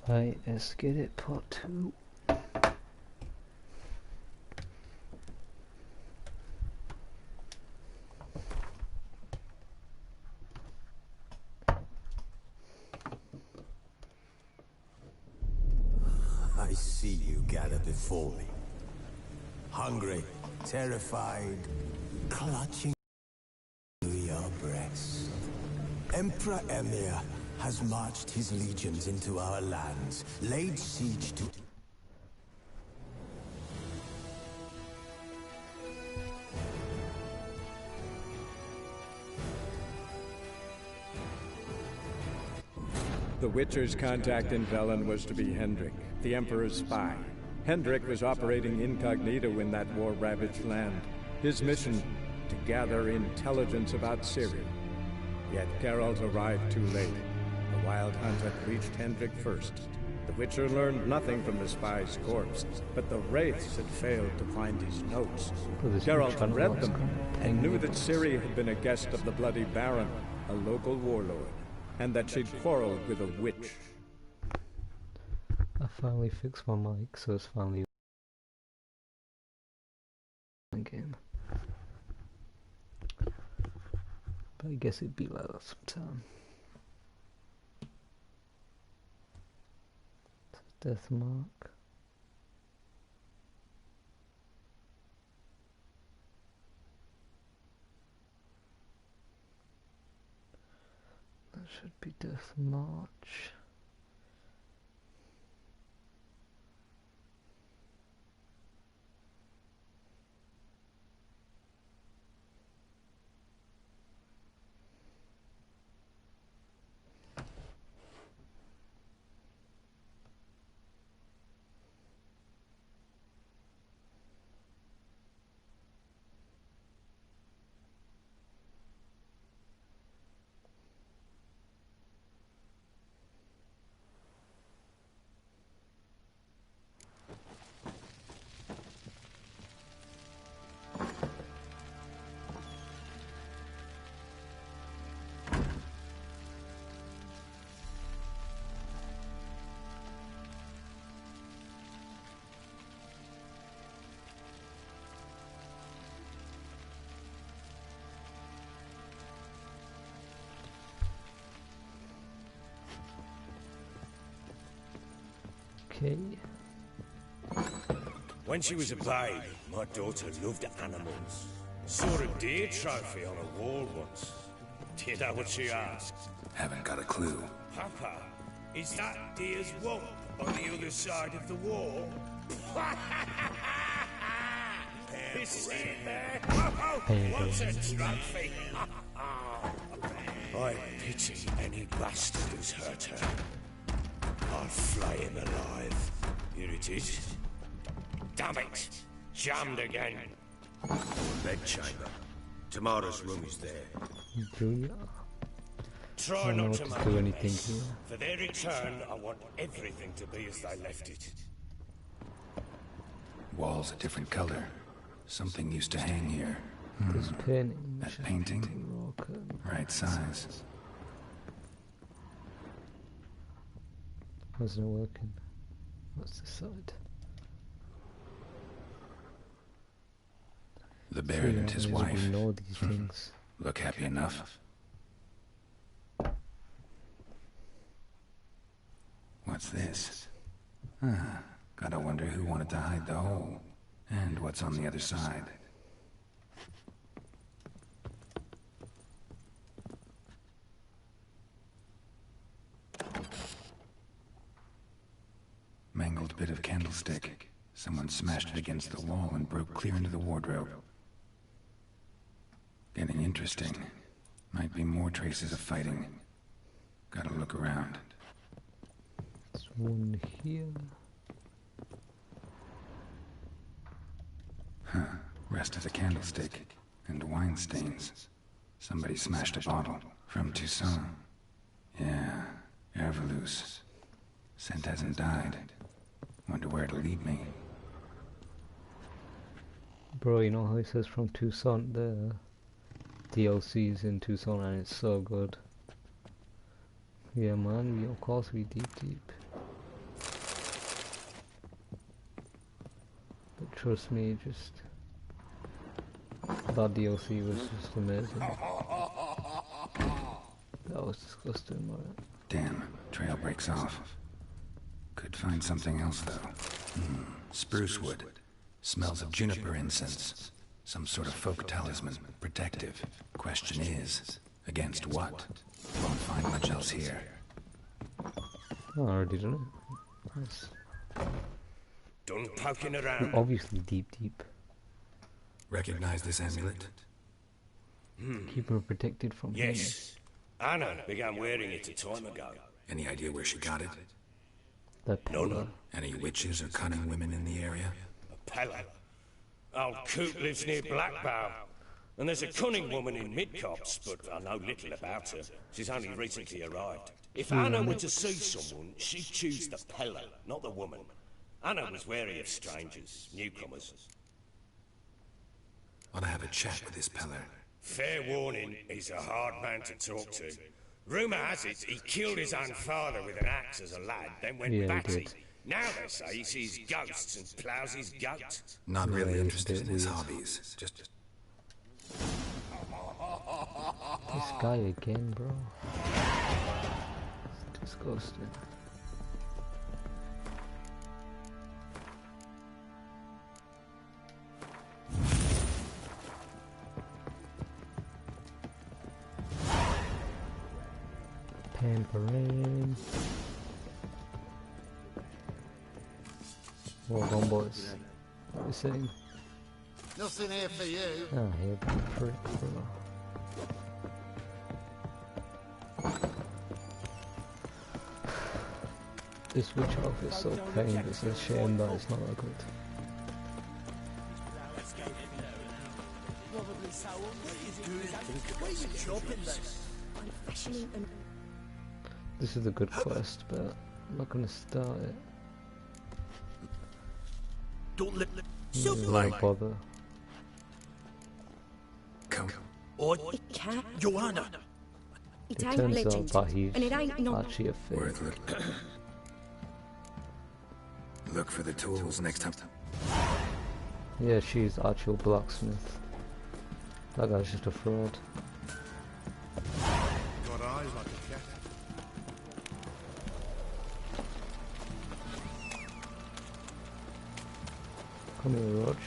Right, let's get it, part 2. I see you gather before me. Hungry, terrified, clutching to your breast. Emperor Emir has marched his legions into our lands, laid siege to... The Witcher's contact in Velen was to be Hendrik, the Emperor's spy. Hendrik was operating incognito in that war-ravaged land. His mission, to gather intelligence about Ciri. Yet Geralt arrived too late. The Wild Hunt had reached Hendrik first. The Witcher learned nothing from the spy's corpse, but the Wraiths had failed to find his notes. Geralt read them, and knew that Ciri had been a guest of the Bloody Baron, a local warlord, and that she'd quarreled with a witch. I finally fixed my mic, so it's finally game. But I guess it'd be like that sometime. Death mark. That should be Death March. Okay. When she was a babe, my daughter loved animals. Saw a deer trophy on a wall once. Do you know what she asked? Haven't got a clue. Papa, is that deer's wump on the other side of the wall? Is it there? Oh, what's a trophy? I pity any bastard who's hurt her. I'll flay him alive. Here it is. Damn it! Jammed again. Bedchamber. Tomorrow's room is there. Julia. Try not to make do a anything mess. here. For their return, I want everything to be as they left it. Walls a different color. Something used to hang here. This painting. That painting. Right size. How's it working? What's this side? The Baron and his wife. Know these things. Look happy enough. What's this? Gotta wonder who wanted to hide the hole. And what's on the other side. Mangled bit of candlestick. Someone smashed it against the wall and broke clear into the wardrobe. Getting interesting. Might be more traces of fighting. Gotta look around. There's one here. Rest of the candlestick. And wine stains. Somebody smashed a bottle. From Toussaint. Yeah, Ervelus. Scent hasn't died. Wonder where it'll lead me. Bro, you know how it says from Toussaint there? DLC's in Toussaint and it's so good. Yeah man, of course we deep. trust me, just that DLC was just amazing. That was disgusting, right? Damn, trail breaks off. Could find something else, though. Spruce wood. Smells of juniper incense. Some sort of folk talisman. Protective. Question is, against what? Won't find much else here. Oh, I already done it. Nice. Done poking around. Obviously deep. Recognize this amulet? Keep her protected from him. Yes. Anna began wearing it a time ago. Any idea where she got it? That pillar. Any witches or cunning women in the area? A Pella. Old Coot lives near Blackbow. And there's a cunning woman in Midcops, but I know little about her. She's only recently arrived. If Anna were to see someone, she'd choose the Pella, not the woman. Anna was wary of strangers, newcomers. Ought to have a chat with this Peller. Fair warning, he's a hard man to talk to. Rumour has it he killed his own father with an axe as a lad, then went batty. Now they say he sees ghosts and ploughs his goat. Not really interested in his hobbies. Just... This guy again, bro. It's disgusting. Pampering. Well done, boys. What are you saying? Nothing here for you. Ah, here, big prick, bro. This witch outfit's so plain, it's a shame that it's not that good. This is a good quest, but I'm not gonna start it. Don't let Why bother? Come. it can't. Joanna. It turns out that he's actually a fake. Worth it. Look for the tools next time. Yeah, she's actual blacksmith. That guy's just a fraud. Got eyes like a cat. Come here, Rog.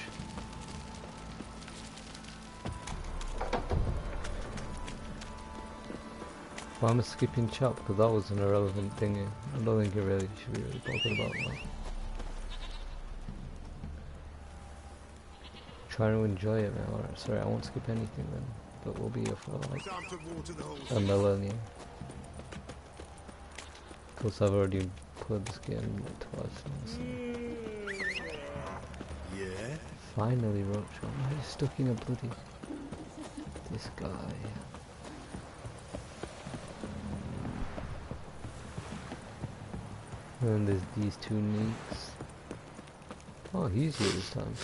Well, I'm skipping chat because that was an irrelevant thingy. I don't think you really should be really bothered about that. Trying to enjoy it, man. Alright, sorry, I won't skip anything then. But we'll be here for like Time to water the horse. a millennium. Because I've already played this game like twice now, so. Yeah. Finally, Roach. Why are you stuck in a bloody... This guy. And there's these two neeks. Oh, he's here this time.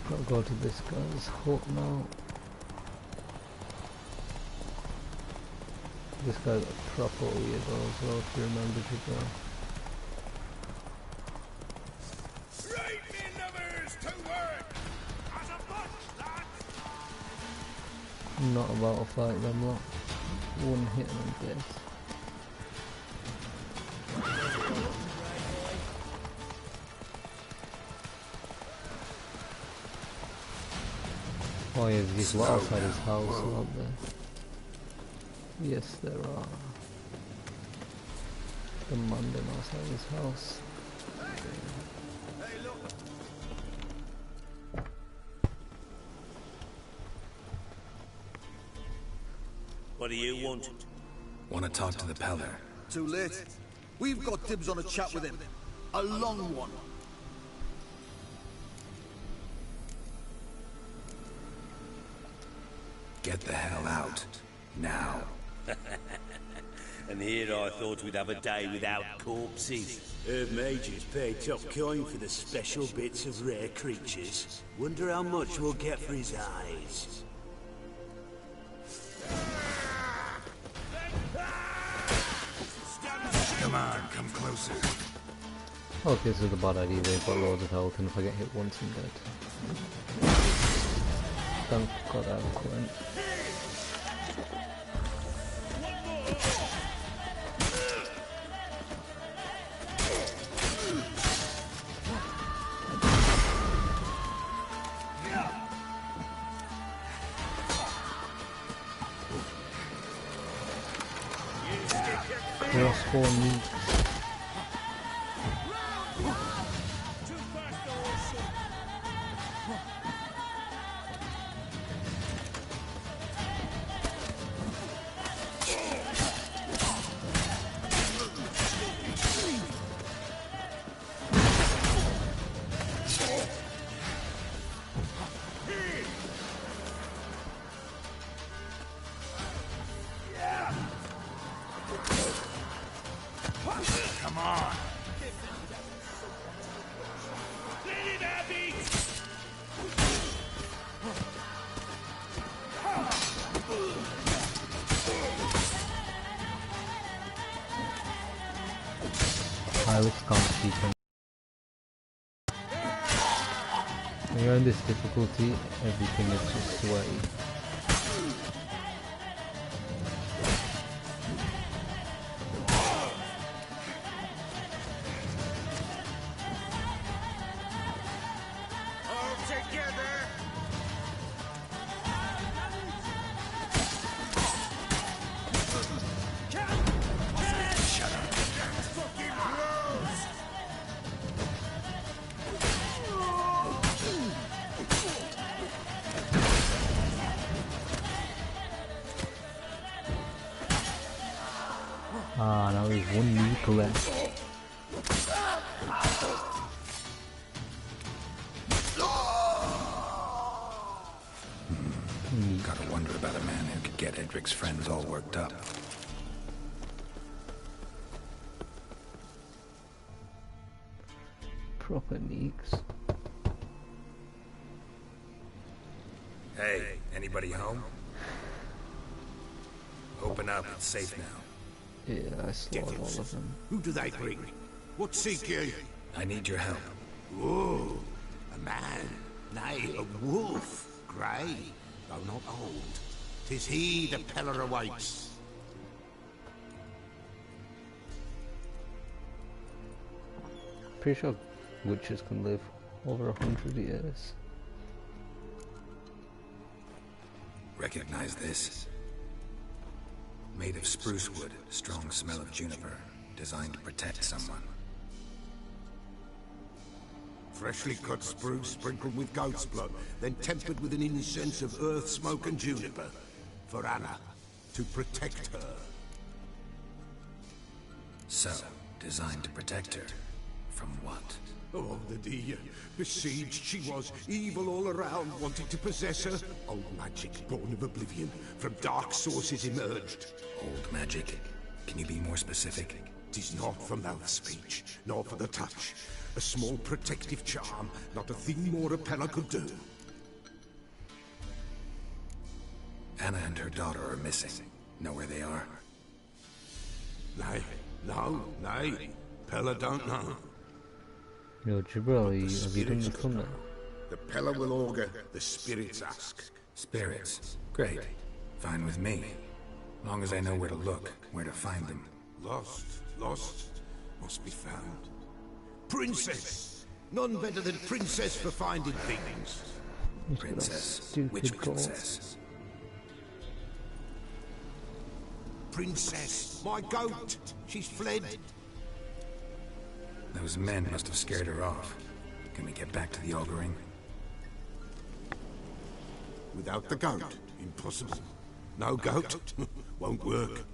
Gotta go to this guy's hut now. This guy's a proper weirdo as well, if you remember to go. Right, me lovers, to work! As a bunch, lads! Not about to fight them lot. One hit and I'm dead. Oh yeah, there's a lot outside his house, aren't there? Yes, there are. The man them outside his house. What do you want? Want to talk to the Peller? Too late. We've got dibs on a chat with him. A long one. Get the hell out. Now. And here I thought we'd have a day without corpses. Herb Major's paid top coin for the special bits of rare creatures. Wonder how much we'll get for his eyes. Come on, come closer. Okay, this is a bad idea. They've got loads of health, and if I get hit once, I'm dead. Thank God I have current. Crossbow meat. Come on. Pilots can't speak. When you're in this difficulty, everything is just sweaty. Ah, now there's one meat left. Gotta wonder about a man who could get Edric's friends all worked up. Proper neeks. Hey, anybody home? Open up, it's safe now. Yeah, I slaughtered all of them. Who do they bring? What seek ye? I need your help. Oh, a man, nay, a wolf, grey, though not old. 'Tis he the Peller awaits. Pretty sure witches can live over 100 years. Recognize this? Made of spruce wood, strong smell of juniper, designed to protect someone. Freshly cut spruce sprinkled with goat's blood, then tempered with an incense of earth, smoke and juniper. For Anna, to protect her. So, designed to protect her. From what? Oh, the dear. Besieged she was, evil all around, wanting to possess her. Old magic, born of oblivion, from dark sources emerged. Old magic? Can you be more specific? 'Tis not for mouth speech, nor for the touch. A small protective charm, not a thing more a Peller could do. Anna and her daughter are missing. Know where they are? Nay, nay. Peller don't know. Yo, Jibril, have you done the thumbnail? The Peller will augur, the spirits ask. Spirits. Great. Fine with me. Long as I know where to look, where to find them. Lost, must be found. Princess! None better than Princess for finding things. Princess? Which princess? Princess, my goat! She's fled. Those men must have scared her off. Can we get back to the auguring? Without the goat, impossible. No goat, won't work.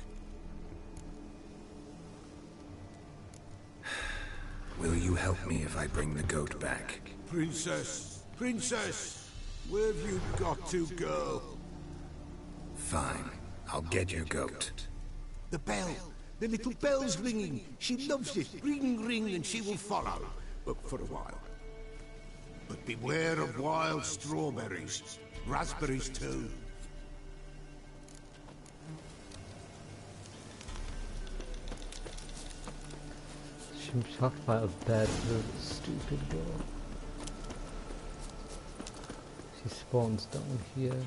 Will you help me if I bring the goat back? Princess, where have you got to, girl? Fine. I'll get your goat. The bell. The little bell's ringing. She loves it. Ring, ring, and she will follow. But for a while. But beware of wild strawberries. Raspberries too. She's talking about a bad little stupid girl. She spawns down here.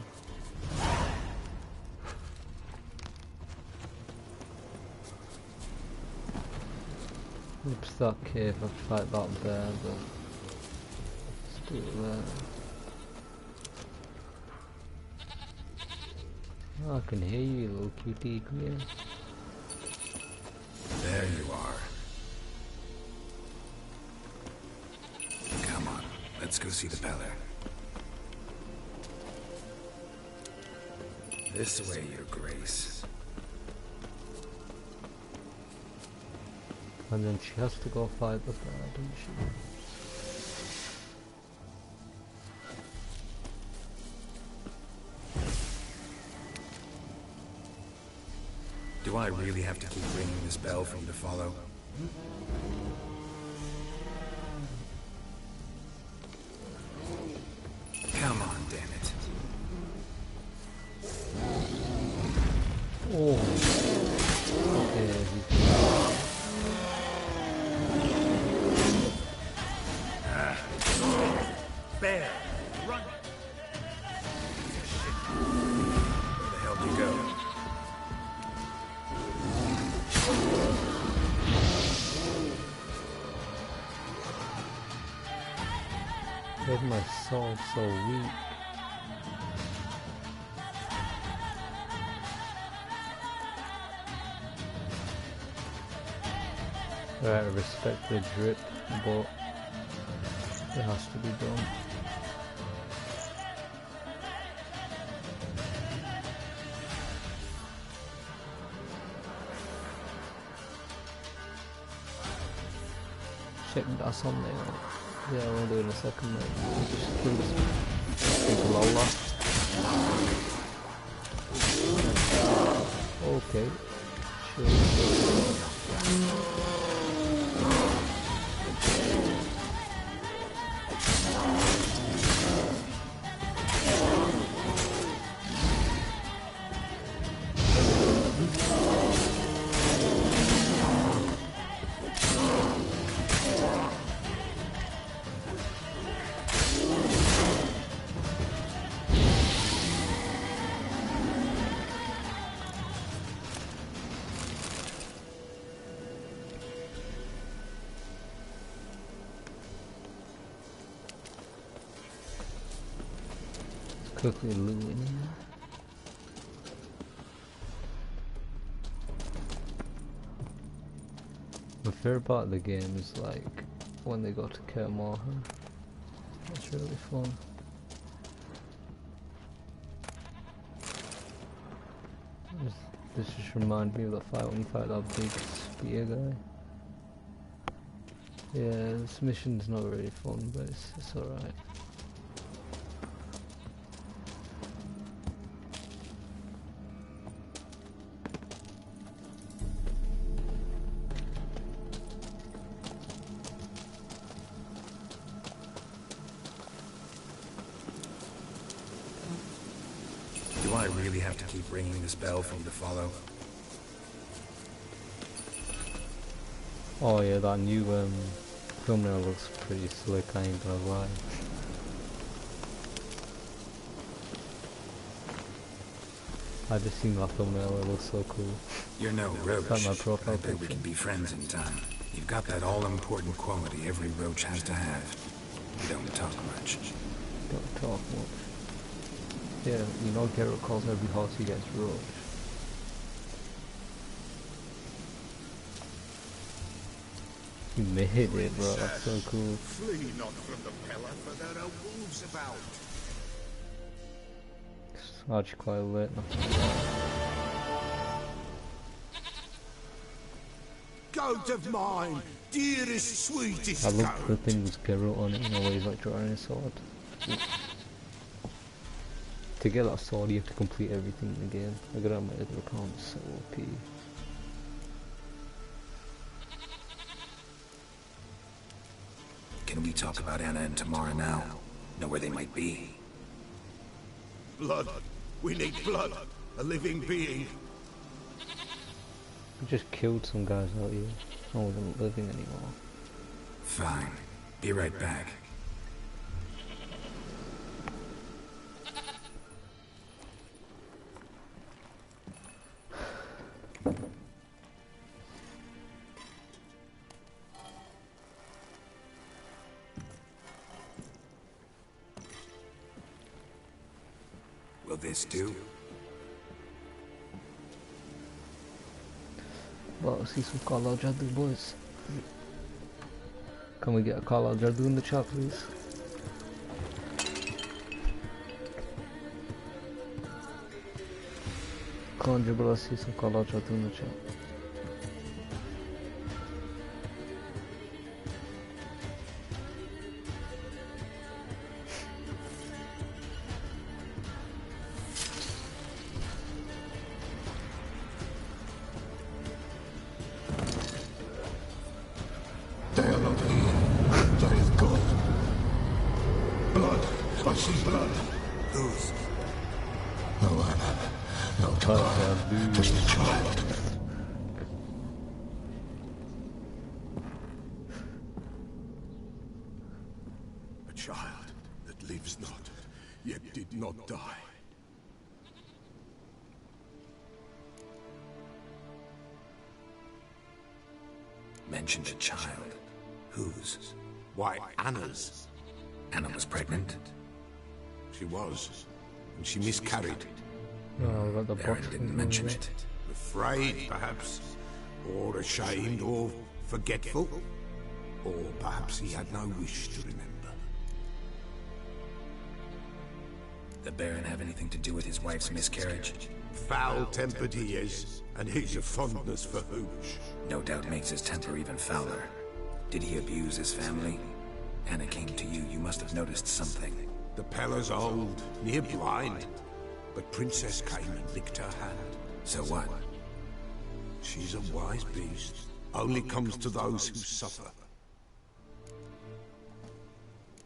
Oops, that cave, I've fight that bear, but let's do it there. Oh, I can hear you, little cutie, come here. There you are. Come on, let's go see the Peller. This way, Your Grace. And then she has to go fight the bear, doesn't she? Do I really have to keep ringing this bell for you to follow? Come on, damn it. Oh. Okay, Bear, run! Where the hell did you go? where's my sword so weak? Right, I respect the drip, but it has to be done. Check that's on there. Yeah, we'll do it in a second, mate. We'll just kill this big Lola. Okay. Sure. Quickly loot in here. My favorite part of the game is like when they go to Kermorhen. That's really fun. This just reminds me of the fight when you fight that big spear guy. Yeah, this mission's not really fun, but it's alright. Do I really have to keep ringing this bell for you to follow? Oh yeah, that new thumbnail looks pretty slick, I ain't gonna lie. I just seen that thumbnail, it looks so cool. You're no roach. That's my profile I bet we picture. can be friends in time. You've got that all-important quality every roach has to have. You don't talk much. Don't talk much. Yeah, you know Geralt calls every horse he gets roach. You made it, bro, that's so cool. Flee not from the Peller, for there are wolves about. It's actually quite lit. Goat of mine, dearest, sweetest I love the goat. thing with Geralt on it, you know, where he's like drawing his sword. To get that sword, you have to complete everything in the game. I got it on my other account, so OP. Can we talk about Anna and Tamara now? Know where they might be? Blood. We need blood. A living being. You just killed some guys out here. I wasn't living anymore. Fine. Be right back. Will this do? Well, see some Call Out Jadoo, boys. Can we get a Call Out Jadoo in the chat, please? Conjure, but I see some Call Out Jadoo in the chat. They are not here. They have gone. Blood. I see blood. Whose? No Anna. No Tamara. Just a child. A child that lives not, yet did not die. Mentioned a child. Whose? Why, Anna's. Anna was pregnant? She was. And she miscarried. Oh, we got the Baron box. didn't mention it. Afraid, perhaps. Or ashamed, or forgetful. Or perhaps he had no wish to remember. The Baron have anything to do with his wife's miscarriage? Foul-tempered he is, and he's a fondness for hooch. No doubt makes his temper even fouler. Did he abuse his family? Anna came to you, you must have noticed something. The Pella's old, near blind. But Princess came and licked her hand. So what? She's a wise beast. Only comes to those who suffer.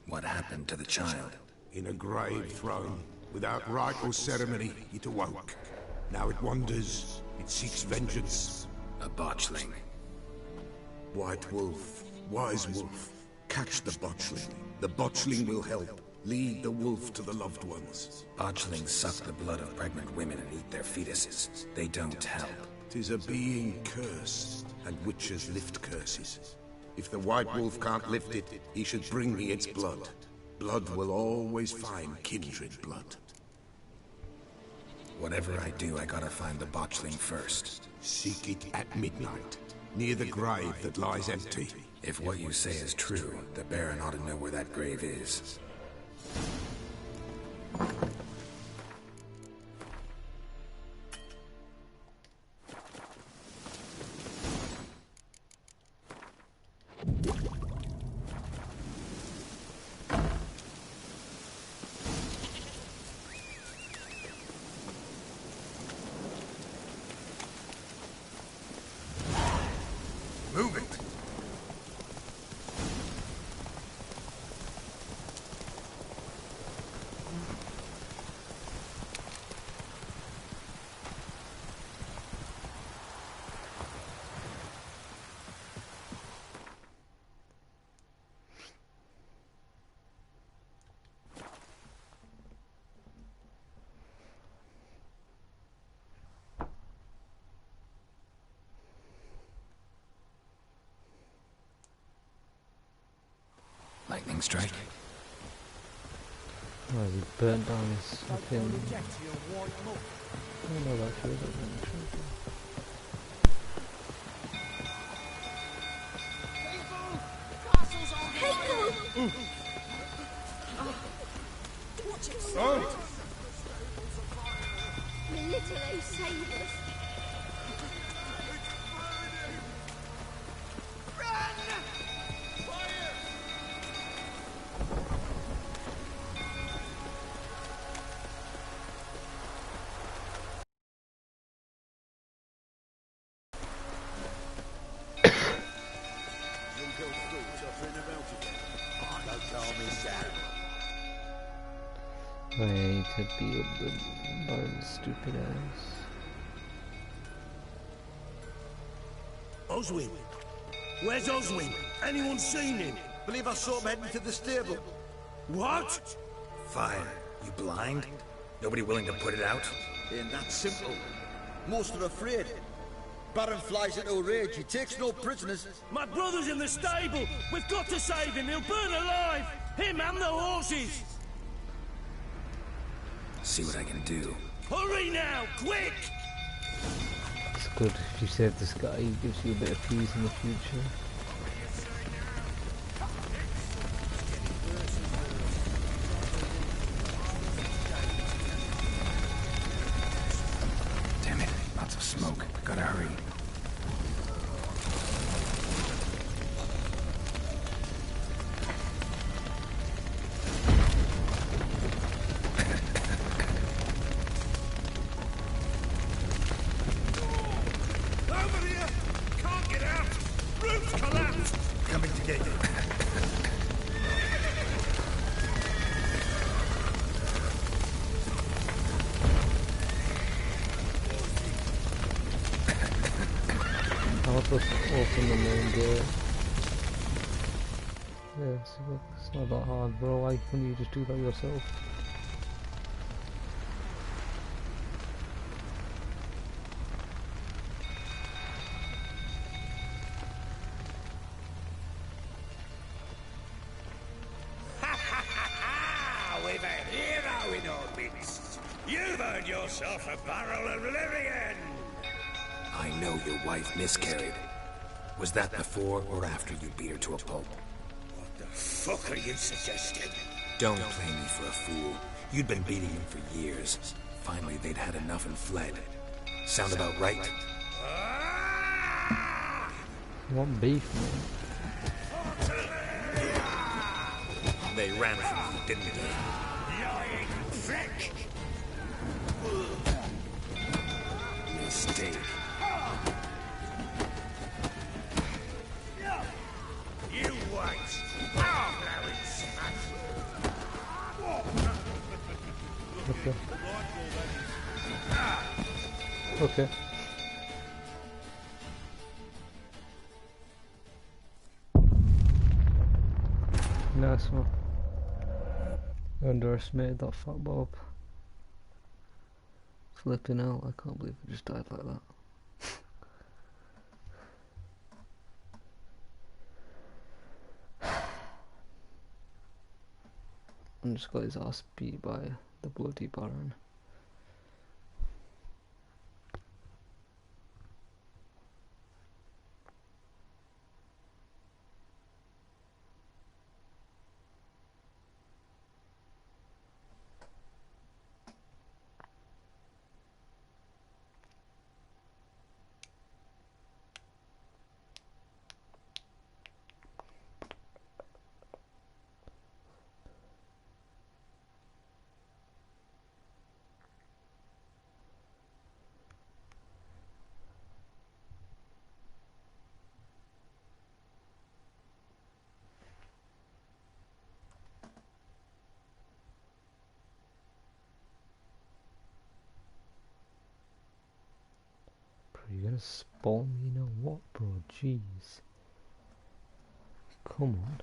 What happened to the child? In a grave thrown, without rite or ceremony, it awoke. Now it wanders, it seeks vengeance. A botchling. White wolf, wise wolf, catch the botchling. The botchling will help. Lead the wolf to the loved ones. Botchlings suck the blood of pregnant women and eat their fetuses. They don't help. 'Tis a being cursed, and witches lift curses. If the white wolf can't lift it, he should bring me its blood. Blood will always find kindred blood. Whatever I do, I gotta find the botchling first. Seek it at midnight, near the grave that lies empty. If what you say is true, the Baron ought to know where that grave is. Move it! Lightning strike? Oh, he burnt down his fucking... I don't know that shit. Oh! The little O saved us. army saddle. I need to beat up the Baron's stupid ass. Oswin! Where's Oswin? Anyone seen him? Believe I saw him heading to the stable. What? Fire. You blind? Nobody willing to put it out? Ain't that simple. Most are afraid. Baron flies into a rage. He takes no prisoners. My brother's in the stable. We've got to save him. He'll burn alive. Him and the horses. See what I can do. Hurry now, quick! It's good if you save this guy, he gives you a bit of peace in the future. Damn it, lots of smoke. Gotta hurry. Over here! Can't get out! Roof's collapsed! Coming to get you. I'll just open the main door. Yeah, see, look, it's not that hard, bro. Why couldn't you just do that yourself? We've a hero in our midst. You've earned yourself a barrel of Lyrian. I know your wife miscarried. Was that before or after you beat her to a pulp? What the fuck are you suggesting? Don't play me for a fool. You'd been beating him for years. Finally, they'd had enough and fled. Sound about right? You want beef, man? They ran from you, didn't they? Lying prick! Mistake. You wait. I'll blow it smash. Okay. Okay. Nice one. Underestimated that fat Bob. Flipping out, I can't believe I just died like that. And just got his ass beat by the bloody Baron. You're gonna spawn me, you know what, bro? Jeez. Come on.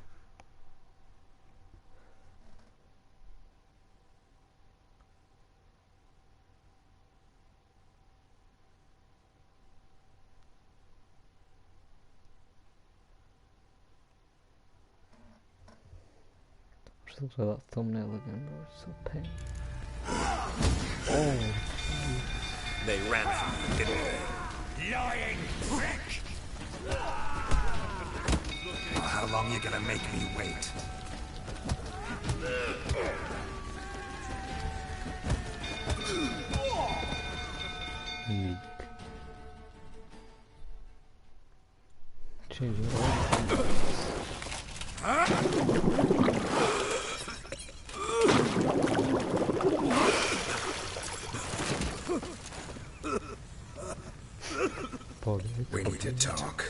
Just looks like that thumbnail again, bro. It's so pain. Oh, geez. They ran from you, didn't they? Lying prick! Well, how long you gonna make me wait? Unique. Changing all. We need to talk.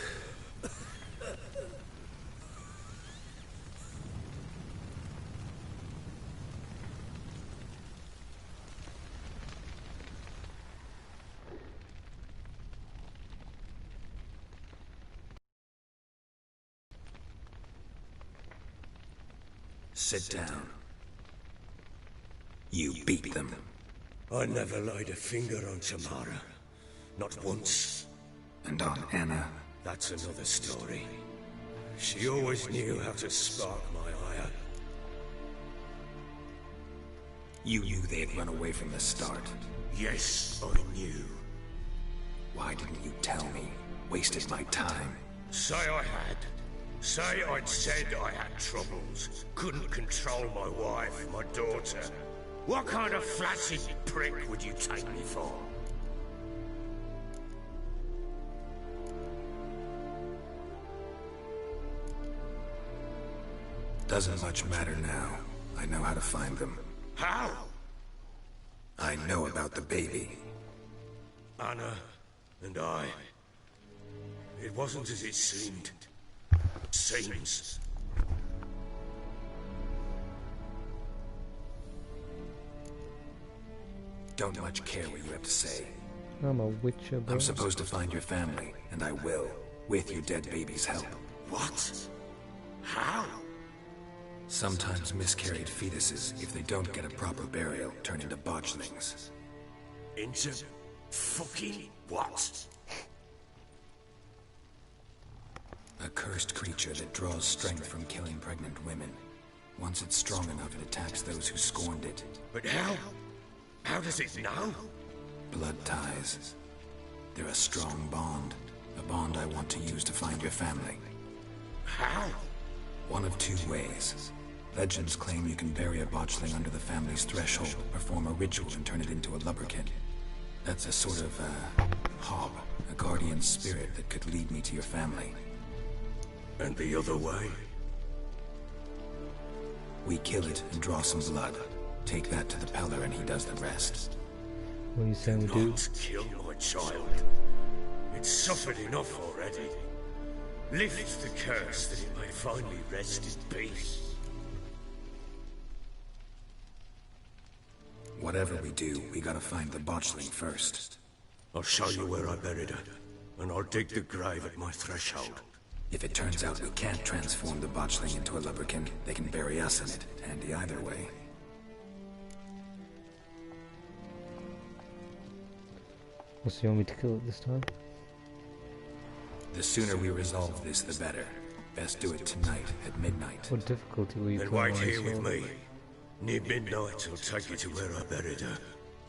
Sit down. You beat them. I never laid a finger on Tamara. Not once. And on Anna? That's another story. She always knew how to spark my ire. You knew they'd run away from the start. Yes, I knew. Why didn't you tell me? Wasted my time. Say I had. Say I'd said I had troubles. Couldn't control my wife, my daughter. What kind of flaccid prick would you take me for? Doesn't much matter now. I know how to find them. How? I know about the baby. Anna and I. It wasn't as it seemed. Seems. Don't much care what you have to say. I'm a witcher, bro. I'm supposed to find your family, and I will, with your dead baby's help. What? How? Sometimes miscarried fetuses, if they don't get a proper burial, turn into botchlings. Into fucking what? A cursed creature that draws strength from killing pregnant women. Once it's strong enough, it attacks those who scorned it. But how? How does it know? Blood ties. They're a strong bond. A bond I want to use to find your family. How? One of two ways. Legends claim you can bury a botchling under the family's threshold, perform a ritual, and turn it into a lubberkin. That's a sort of, hob, a guardian spirit that could lead me to your family. And the other way? We kill it and draw some blood. Take that to the Peller and he does the rest. What are you saying we do? Not kill my child. It's suffered enough already. Lift the curse that it may finally rest in peace. Whatever we do, we gotta find the botchling first. I'll show you where I buried her, and I'll dig the grave at my threshold. If it turns out we can't transform the botchling into a lubberkin, they can bury us in it. Handy either way. So you want me to kill it this time? The sooner we resolve this, the better. Best do it tonight, at midnight. What difficulty were you Then playing wait on here as with well? me. Near midnight, I'll take you to where I buried her.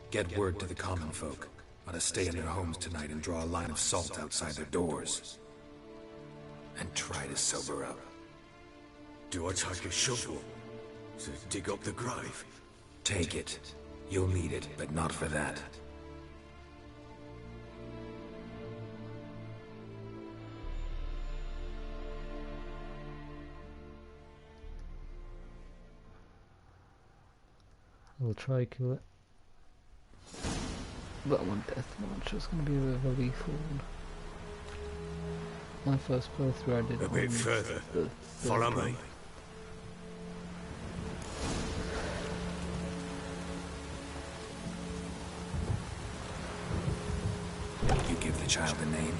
Get word to the common folk. Ought to stay in their homes tonight and draw a line of salt outside their doors. And try to sober up. Do I take a shovel to dig up the grave? Take it. You'll need it, but not for that. I'll try kill it. But I'm on death march, it's gonna be a bit of a lethal one. My first playthrough I did A bit further. Follow me. You give the child a name?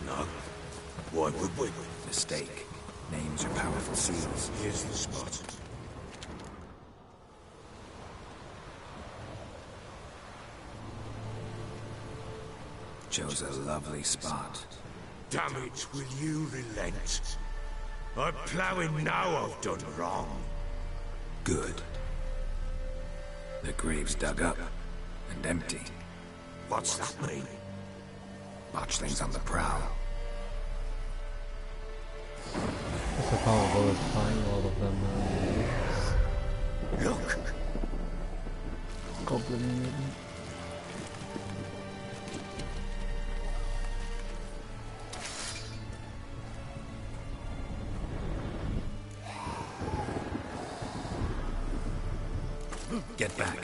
No. Why would we? Mistake. Names are powerful seals. Here's the spot. Chose a lovely spot. Damn it, will you relent? I'm ploughing now I've done wrong. Good. The grave's dug up and empty. What's that mean? Botchling's on the prowl. Guess I can't bother fighting all of them. Look! Goblin mutant. Get back.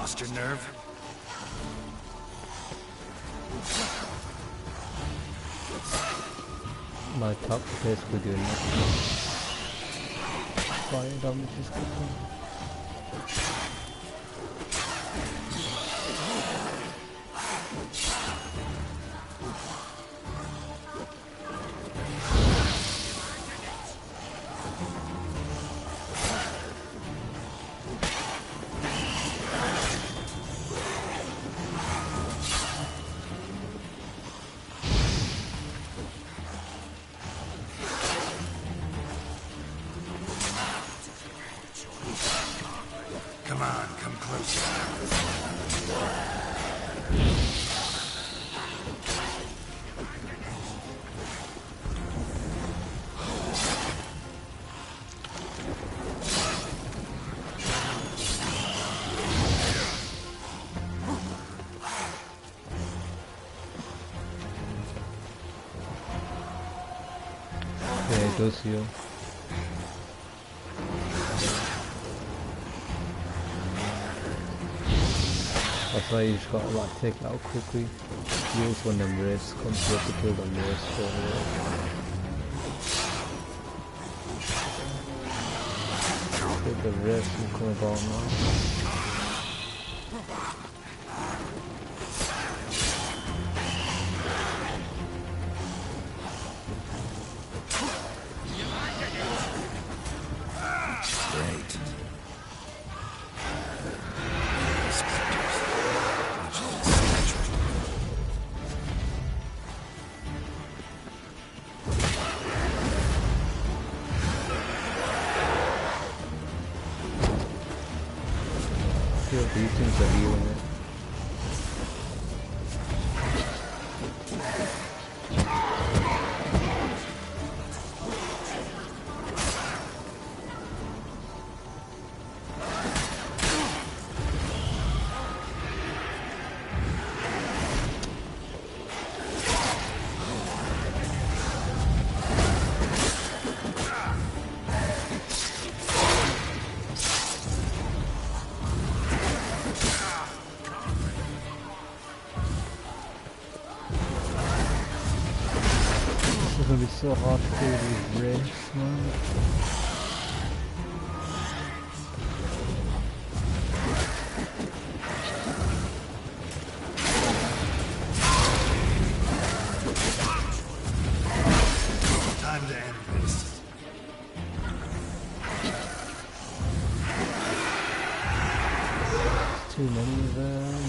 lost your nerve? My attack basically doing nothing. Fire damage is good. Come on, come closer. Yeah, it does heal. That's why you just gotta like take it out quickly. Heals when them wraiths come, so you have to kill them wraiths straight away. The wraiths will come about now. These things are healing it. It's gonna be so hard to kill these wraiths, man. Time to end this. Too many of them.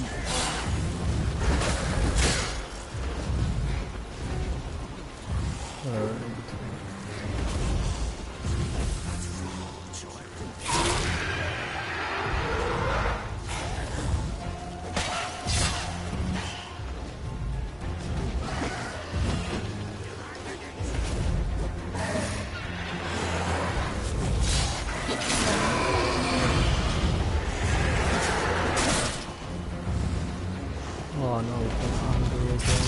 Oh no, it's under again.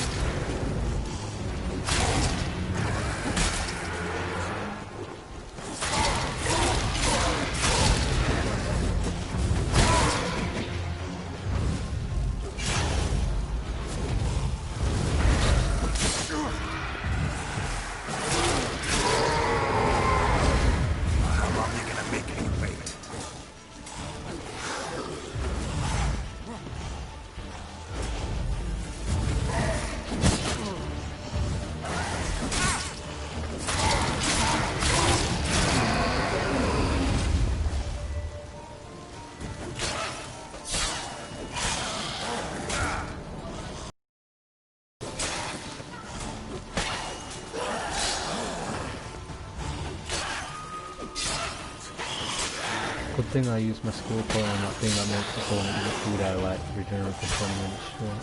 Good thing I use my skill point on that thing that makes it go into the food I like regenerate for 20 minutes straight.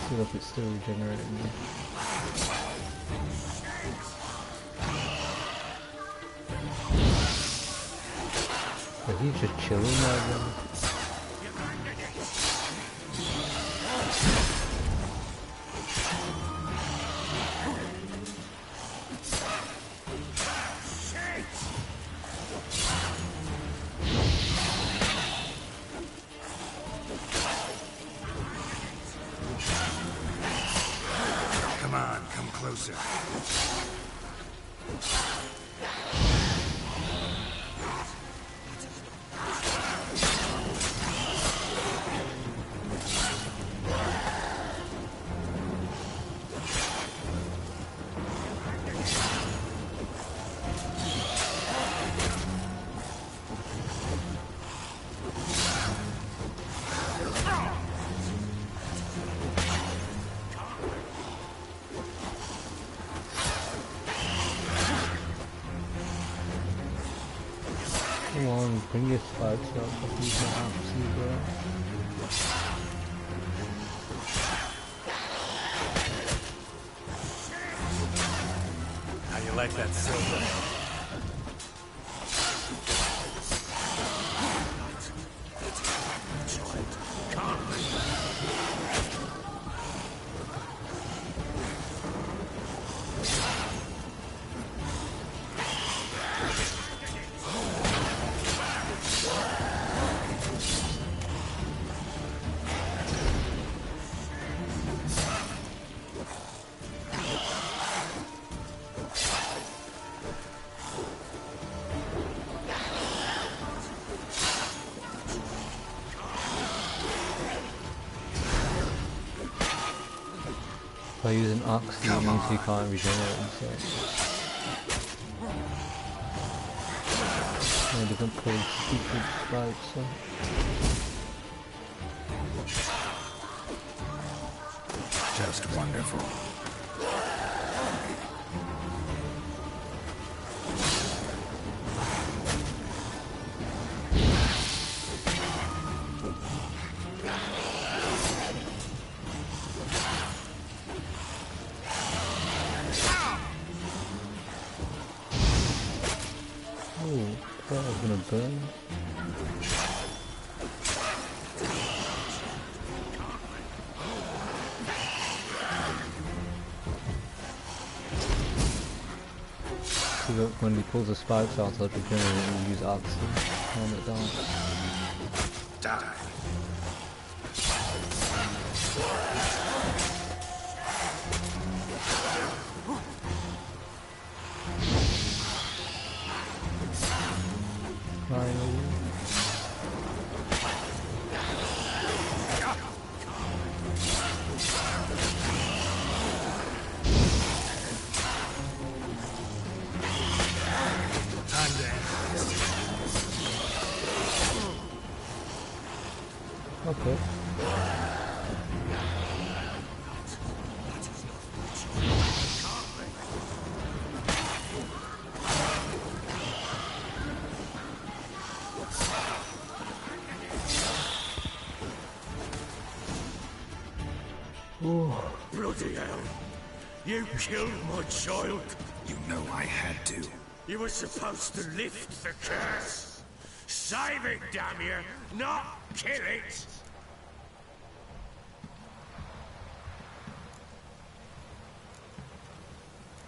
See if it's still regenerating me. But he's just chilling there then. closer. Come on, bring your spikes up, but he's not absolute, bro. How you like that silver? By using Ox, it means he can't regenerate himself. And he doesn't pull stupid spikes, so. Just wonderful. That was gonna burn. So that when he pulls the spikes out, they'll regenerate and use Ox to calm it down. Die. Finally. Okay. Bloody hell! You killed my child! You know I had to. You were supposed to lift the curse! Save it, damn you! Not kill it!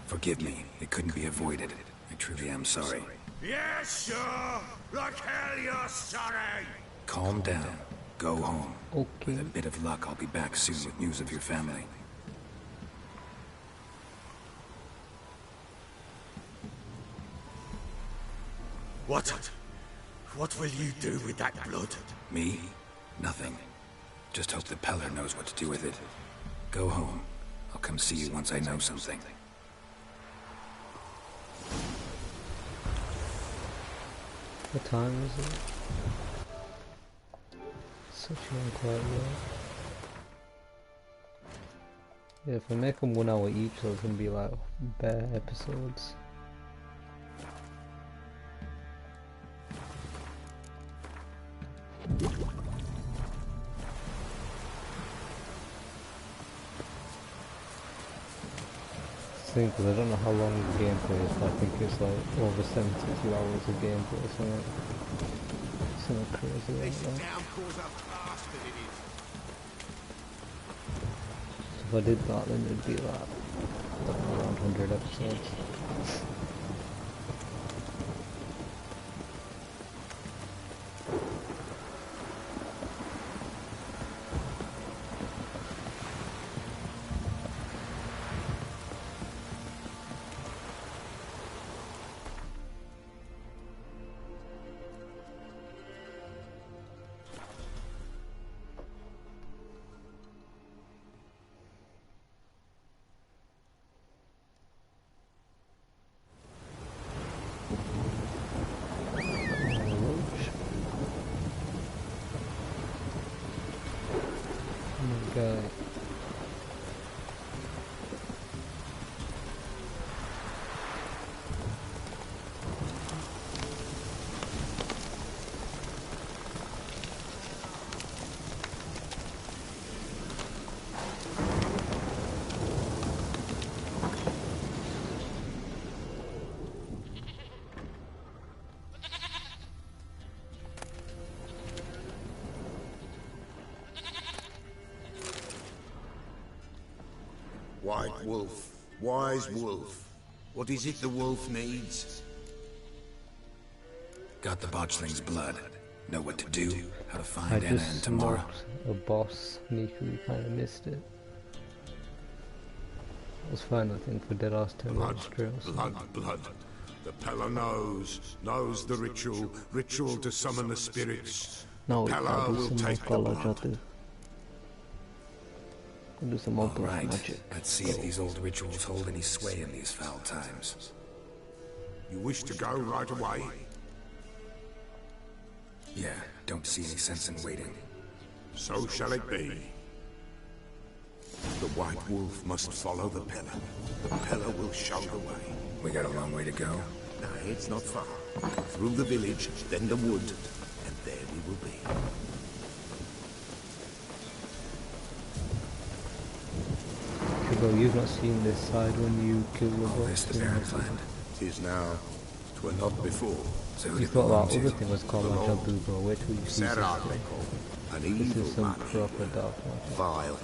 Forgive me. It couldn't be avoided. I truly am sorry. Yes, sure! Like hell you're sorry! Calm down. Go home. Okay. With a bit of luck, I'll be back soon with news of your family. What will you do with that blood? Me? Nothing. Just hope the Peller knows what to do with it. Go home. I'll come see you once I know something. What time is it? Such a long quiet world. Yeah, if we make them 1 hour each, those gonna be like bare episodes. Because I don't know how long the gameplay is, but I think it's like over 72 hours of gameplay or something crazy like that. So if I did that, then it'd be like, I don't know, around 100 episodes. Go. White wolf, wise wolf. What is it the wolf needs? Got the botchling's blood. Know what to do, how to I find Anna and just tomorrow. smoked a boss sneakily, kind of missed it. It was fine, I think, for dead ass 10 Blood, minutes straight. blood. The Pella knows the ritual to summon the spirits. No, Pella I'll do will some more take the color blood. jotted. I'll do some more All black right, magic. let's see if these old rituals hold any sway in these foul times. You wish to go right away? Yeah, don't see any sense in waiting. So shall it be. The White Wolf must follow the Pella. The Pella will show the way. We got a long way to go. No, it's not far. Through the village, then the wood, and there we will be. Kubo, you've not seen this side when you killed the boss. This the Baron's land. 'Tis now. 'Twere not before. So who You did it thought belong that to? other thing was called The like Lord. Jabugo, wait till you see this Serad, thing. they call. An This evil is some man. proper dark magic. Vile.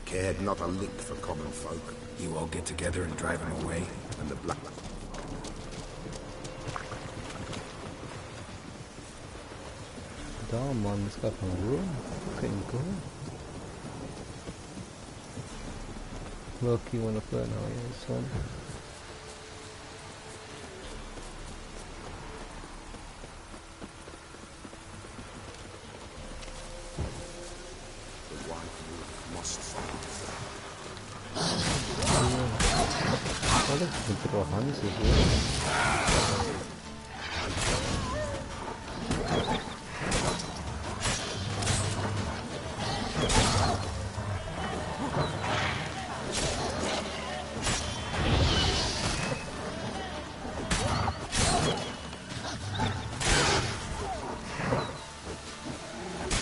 Cared not a lick for common folk. You all get together and drive him away? And the black... Damn man, this guy can run. Fucking good. Loki wanna play now, yeah, son. The White Wolf must follow. I think we can throw hands as well.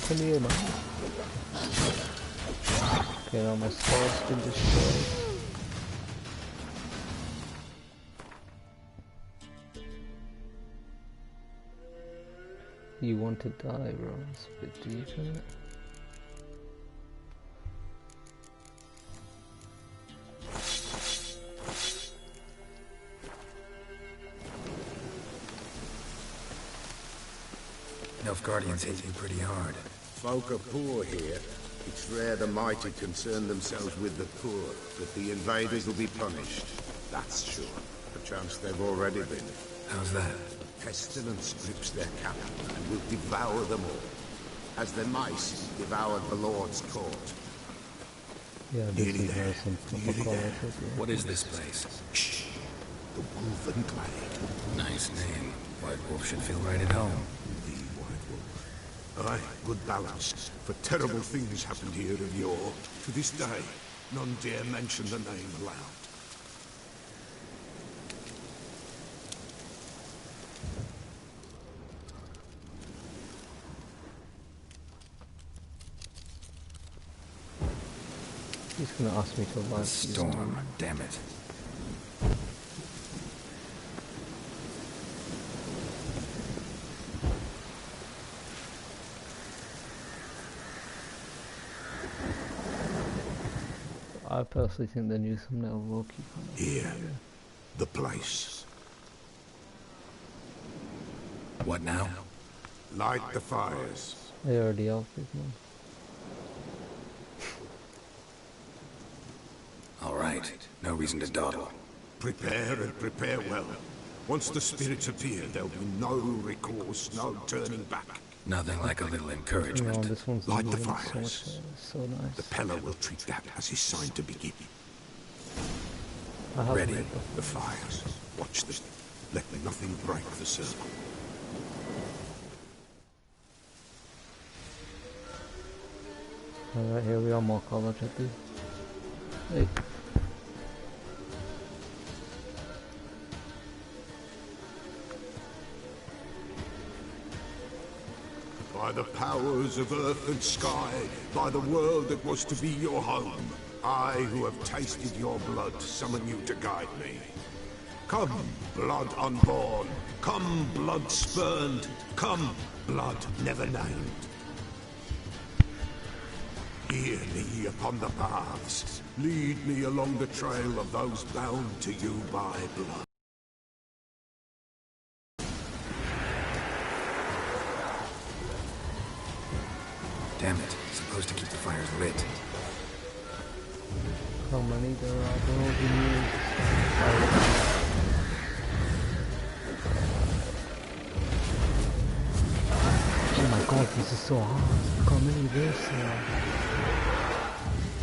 Come here, man. Okay, now my sword's been destroyed. You want to die, bro. It's a bit deep, isn't it? Nilfgaardians hit you pretty hard. Folk are poor here. It's rare the mighty concern themselves with the poor, but the invaders will be punished. That's sure. Perchance they've already been. How's that? Pestilence grips their capital and will devour them all, as the mice devoured the Lord's court. Yeah, this Nearly is there. some proper Nearly color there. shit, yeah. What is this place? Shh! The Wolven Glade. Nice name. White Wolf should feel right at home. The White Wolf. Aye, good balance. For terrible things happened here of yore. To this day, none dare mention the name aloud. He's gonna ask me to like Storm, damn it. I personally think the new thumbnail will keep on. Here, the place. What now? Light the fires. They already are, big man. All right. No reason to dawdle. Prepare and prepare well. Once the spirits appear, there'll be no recourse, no turning back. Nothing like a little You know, encouragement. this one's Light the moving so much fires. better. It's so nice. The Pella will treat that as his sign to begin. I have Ready. it. The fires. Watch them. Let nothing break the circle. Alright, here we are, more college at the... Hey. By the powers of earth and sky, by the world that was to be your home, I, who have tasted your blood, summon you to guide me. Come, blood unborn. Come, blood spurned. Come, blood never named. Hear me upon the paths. Lead me along the trail of those bound to you by blood. Damn it. Supposed to keep the fires lit. How many there are? There will be new. Oh my god, this is so hard. Look how many there's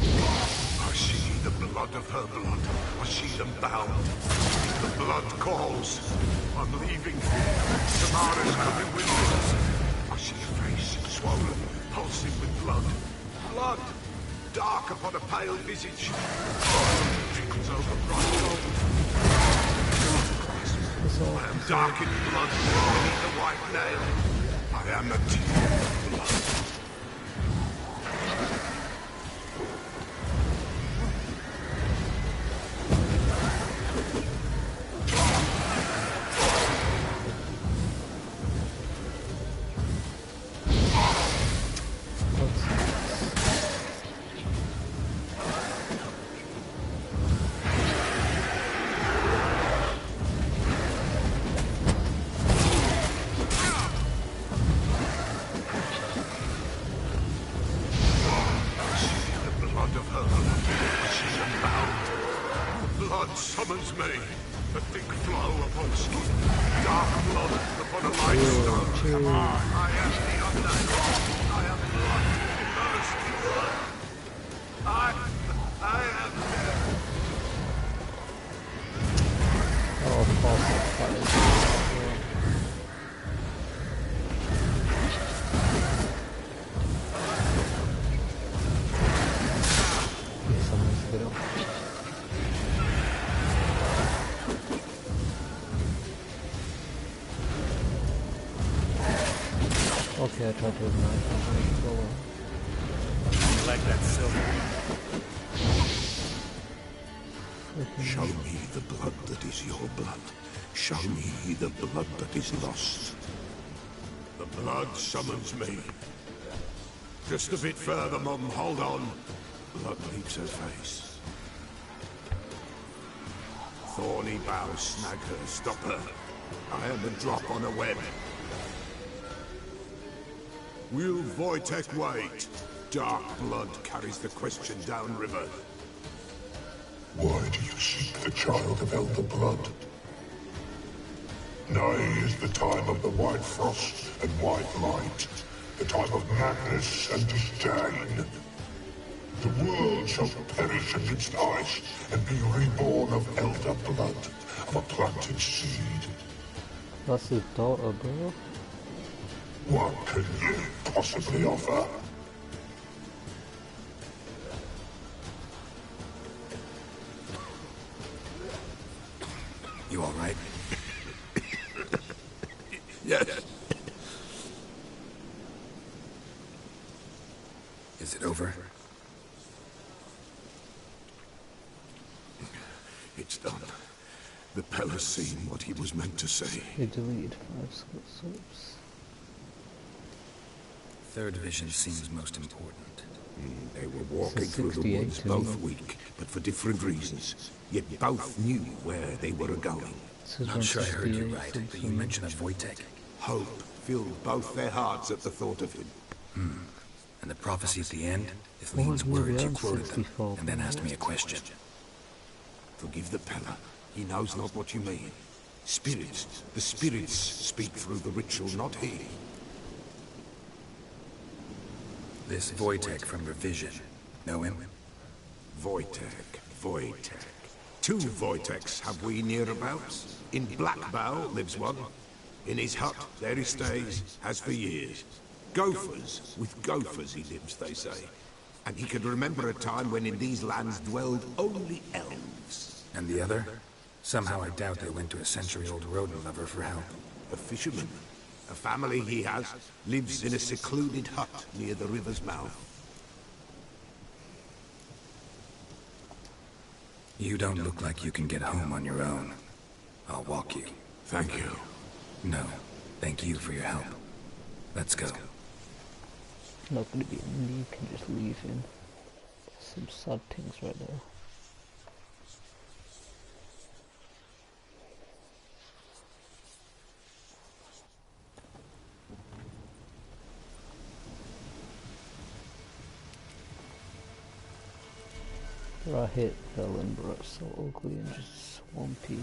I see the blood of her blood. I see them bound. The blood calls. I'm leaving here. Tamara's coming with me. I see a face swollen, pulsing with blood. Blood! Dark upon a pale visage. Trickles over bright gold. I am dark in blood, beneath the white nail. I am a tear of blood. Summons me, a thick flow upon skin, dark blood upon a light stone. Come on, I am the unknown. I am blood, immersed in blood. I am dead. Oh, false. Okay, I tried to ignite it. Like that silver. Show me the blood that is your blood. Show me the blood that is lost. The blood summons me. Just a bit further, Mum. Hold on. Blood leaves her face. Thorny boughs snag her, stop her. I am a drop on a web. Will Wojtek wait? Dark blood carries the question downriver. Why do you seek the child of Elder Blood? Now is the time of the white frost and white light, the time of madness and disdain. The world shall perish amidst ice and be reborn of Elder Blood, of a planted seed. That's his daughter, bro. What can you possibly offer? You all right? Yes. Is it over? It's done. The Pella's seen what he was meant to say. He deleted 5 soaps. Third vision seems most important. They were walking through the woods, both weak, but for different reasons. Yet both knew where they were going. Not sure I heard you right, but you mentioned a Wojtek. Hope filled both their hearts at the thought of him. And the prophecy at the end? If Lean's words, you quoted them, and then asked me a question. Forgive the Pella. He knows not what you mean. Spirits. The spirits speak through the ritual, not he. This Wojtek from Revision. Know him? Wojtek. 2 Wojteks have we nearabouts. In Blackbow lives one. In his hut, there he stays, has for years. Gophers, with gophers he lives, they say. And he could remember a time when in these lands dwelled only elves. And the other? Somehow I doubt they went to a century-old rodent lover for help. A fisherman. A family he has lives in a secluded hut near the river's mouth. You don't look like you can get home on your own. I'll walk you. Thank you. No, thank you for your help. Let's go. Not gonna be in, you can just leave in. Some sad things right there. I hate Velen, bro, it's so ugly and just swampy.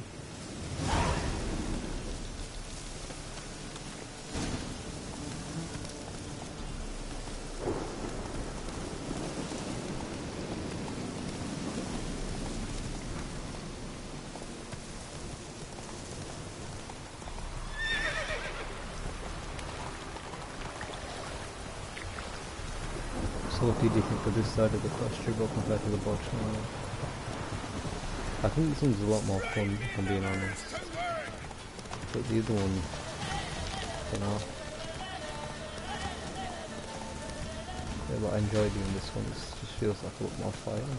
So what did you think of this side of the quest trigger compared to the bottom line? I think this one's a lot more fun, if I'm being honest. But the other one, you know. Yeah, but I enjoy doing this one, it just feels like a lot more fighting.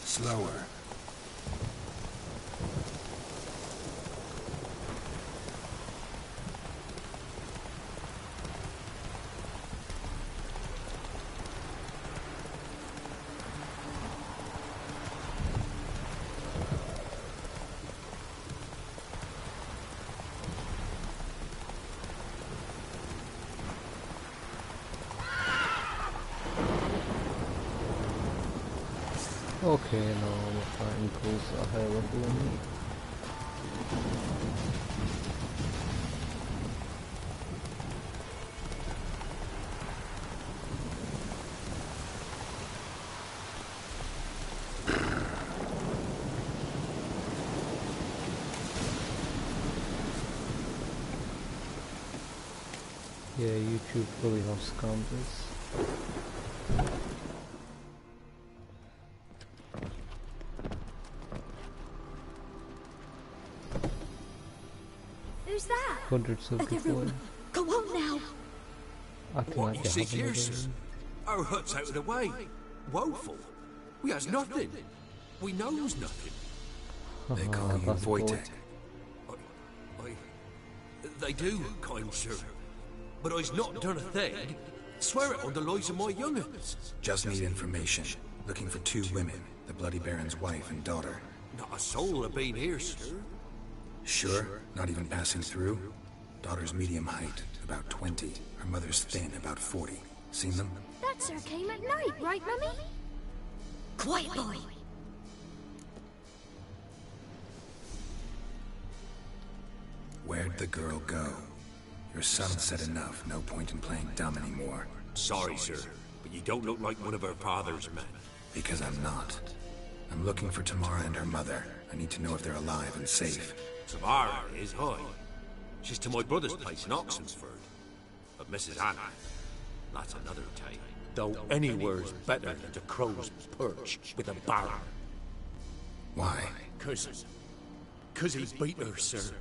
Slower. Okay, no, I'm fighting calls at a higher level than me. Yeah, YouTube fully have scammed us. Who's that? Hundreds of people. Go on now. What you seek here, sir? Our hut's out of the way. Woeful. We has nothing. We knows nothing. They call you Wojtek. They do, kind sir. But I's not done a thing. Swear it on the lives of my young'uns. Just need information. Looking for 2 women, the Bloody Baron's wife and daughter. Not a soul have been here, sir. Sure? Not even passing through? Daughter's medium height, about 20. Her mother's thin, about 40. Seen them? That's her came at night, right, Mummy? Quiet, boy. Where'd the girl go? Your son said enough. No point in playing dumb anymore. Sorry, sir, but you don't look like one of her father's men. Because I'm not. I'm looking for Tamara and her mother. I need to know if they're alive and safe. Tamara is high. She's to my brother's place in Oxenford. But Mrs. Anna, that's another tale. Though anywhere's better than the Crow's Perch with a Baron. Why? Cause he beat her, sir.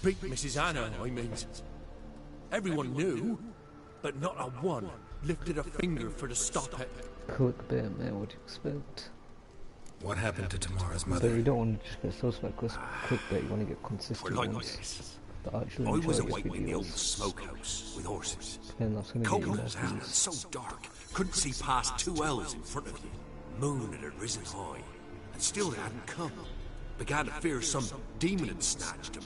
Beat Mrs. Anna, I mean. Everyone knew, but not a one lifted a finger for to stop it. Clickbait, man, what do you expect? What happened to Tamara's But mother? you don't want to just get suspect clickbait, you want to get consistent We're like ones. this. That actually I was enjoy away in the old videos. smokehouse with horses. And that's going to Cold give you as more hell and views. so dark, couldn't see past 2 elves in front of you. Moon had risen high, and still they hadn't come. Began to fear some demon had snatched them.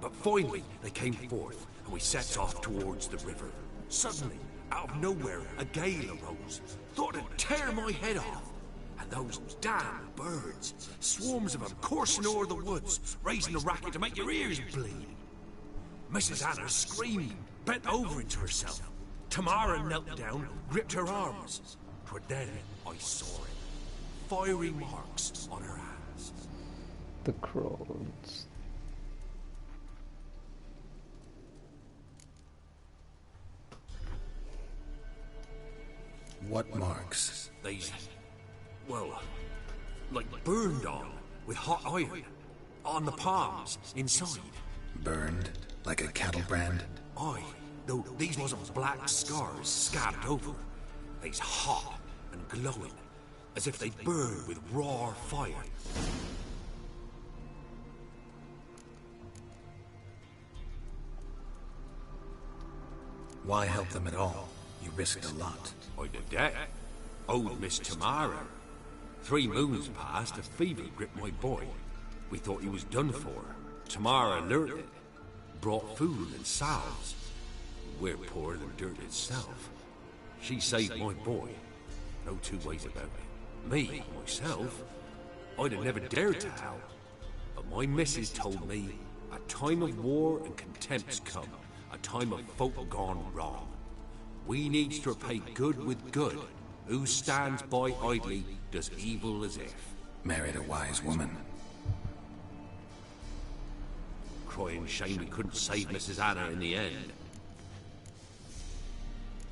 But finally, they came forth, and we set off towards the river. Suddenly, out of nowhere, a gale arose. Thought it'd tear my head off. And those damn birds, swarms of them coursing over the woods, raising a racket to make your ears bleed. Mrs. Anna screamed, bent over into herself. Tamara knelt down, gripped her arms. 'Twere then I saw it. Fiery marks on her hands. The Crows. What marks? These, well, like burned on with hot iron. On the palms, inside. Burned? Like a cattle brand? Aye. Though these wasn't black scars scabbed over. They's hot and glowing, as if they burned with raw fire. Why help them at all? You risked a lot. I did that. Old Miss Tamara. 3 moons passed, a fever gripped my boy. We thought he was done for. Tamara alerted, brought food and salves. We're poorer than dirt itself. She saved my boy. No 2 ways about it. Me, myself, I'd have never dared to help. But my missus told me a time of war and contempt's come. A time of folk gone wrong. We needs to repay good with good. Who stands by idly does evil as if. Married a wise woman. Crying shame we couldn't save Mrs. Anna in the end.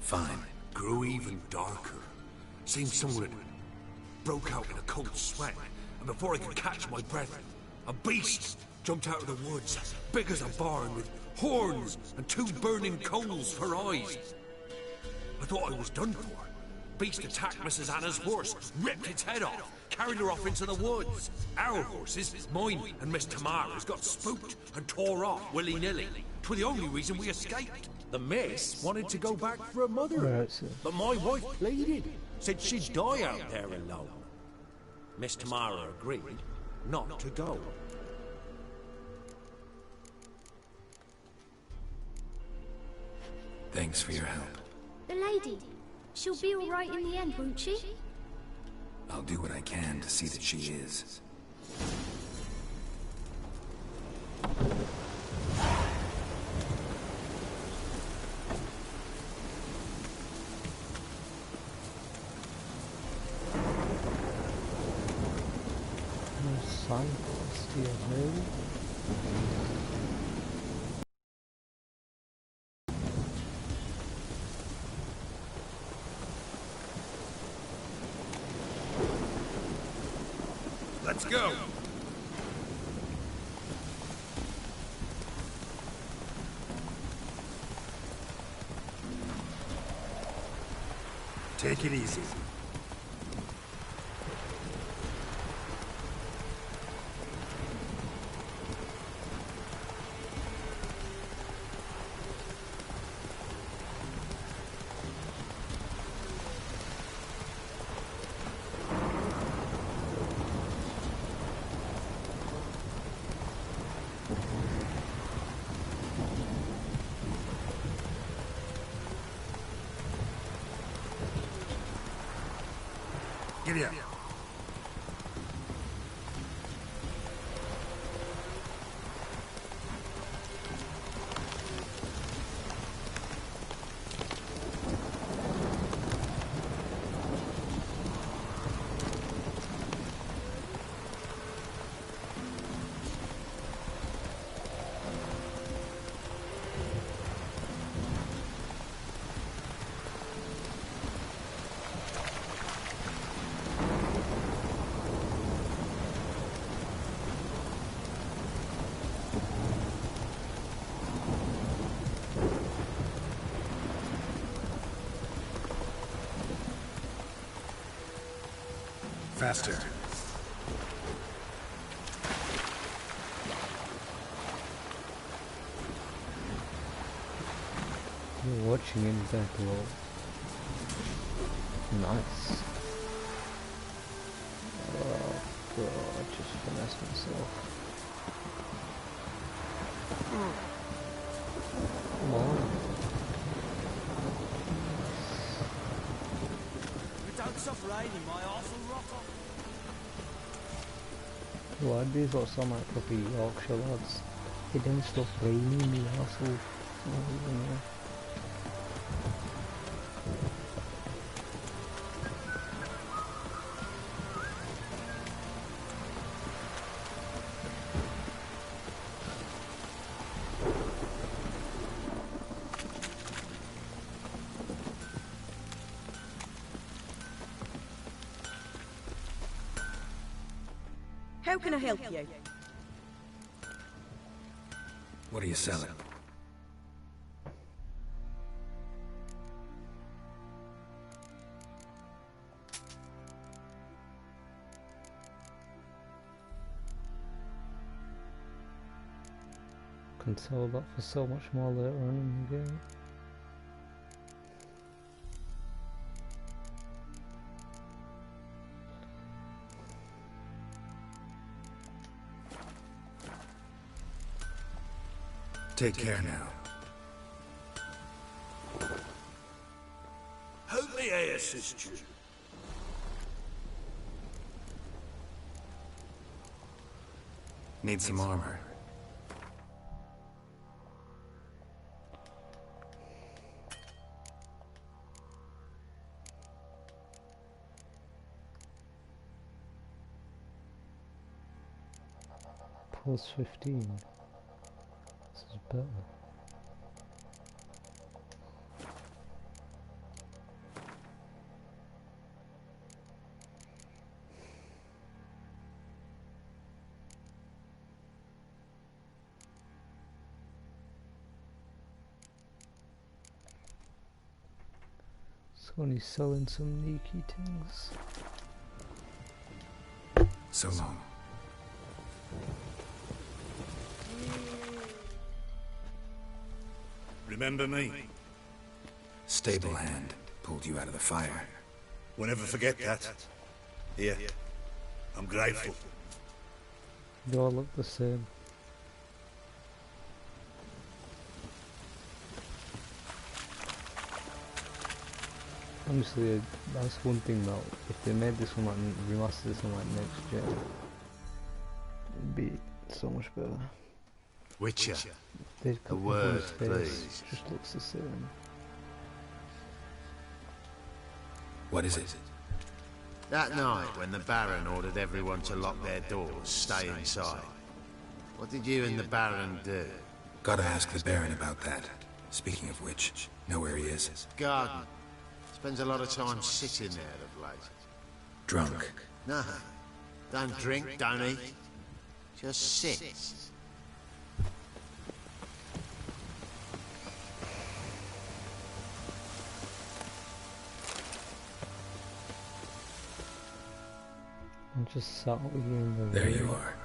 Fine. Grew even darker. Seemed someone had broke out in a cold sweat, and before I could catch my breath, a beast jumped out of the woods, big as a barn, with horns and 2 burning coals for eyes. I thought I was done for. Beast attacked Mrs. Anna's horse, ripped its head off, carried her off into the woods. Our horses, mine and Miss Tamara's, got spooked and tore off willy-nilly. 'Twas the only reason we escaped. The miss wanted to go back for her mother, Right. but my wife pleaded, said she'd die out there alone. Miss Tamara agreed not to go. Thanks for your help. The lady. She'll be all right in the end, won't she? I'll do what I can to see that she is. Signpost here, maybe? Let's go! Take it easy. Giddy up. Faster. You're watching in back low. Nice. Oh god, I just finessed myself. Come on. Don't stop raining, my arse will rot off. Why these are some like proper Yorkshire lads? They don't stop raining, the asshole. Oh, yeah. How can I help you? What are you selling? Can sell that for so much more later on in the game. Take care now. How may I assist you? Need some armor. Plus 15. This is better. So he's selling some sneaky things. So long. Remember me? Stable hand pulled you out of the fire. Won't ever forget that. Here, I'm grateful. They all look the same. Honestly, that's one thing that if they made this one like remaster this one like next gen, it'd be so much better. Witcher. A word, please. Just looks the same. What is it? That night when the Baron ordered everyone to lock their doors, stay inside. What did you and the Baron do? Gotta ask the Baron about that. Speaking of which, know where he is? Garden. Spends a lot of time sitting there of late. Drunk. No. Don't drink, don't eat. Just sit. I'm just sat with you in the There you are.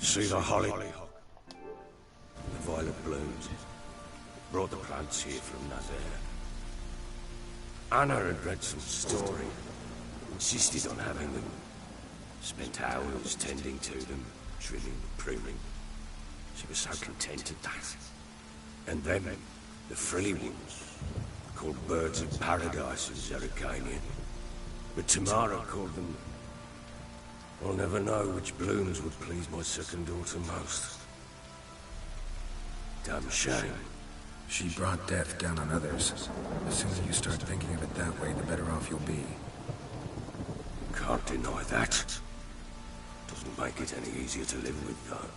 See the hollyhock? The violet blooms. Brought the plants here from Nazaire. Anna had read some story. Insisted on having them. Spent hours tending to them, trimming, pruning. She was so content at that. And them, the frilly ones, called birds of paradise in Zerrikanian. But Tamara called them... I'll never know which blooms would please my second daughter most. Damn shame. She brought death down on others. The sooner you start thinking of it that way, the better off you'll be. Can't deny that. Doesn't make it any easier to live with, though.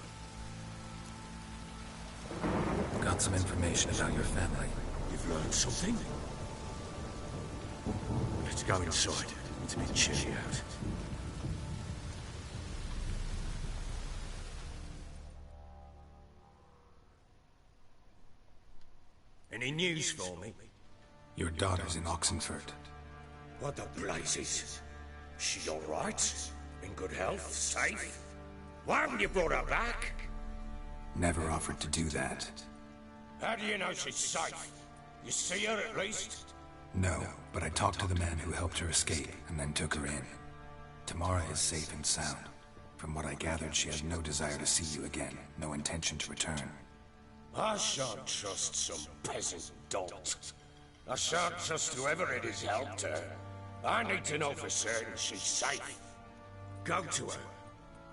Got some information about your family. You've learned something? Let's go inside. It's a bit chilly out. Any news for me? Your daughter's in Oxenford. What the blazes? She all right? In good health? Safe? Why haven't you brought her back? Never offered to do that. How do you know she's safe? You see her at least? No, but I talked to the man who helped her escape and then took her in. Tamara is safe and sound. From what I gathered, she has no desire to see you again, no intention to return. I shan't trust some peasant dolt. I shan't trust whoever it is helped her. I need to know for certain she's safe. Go to her.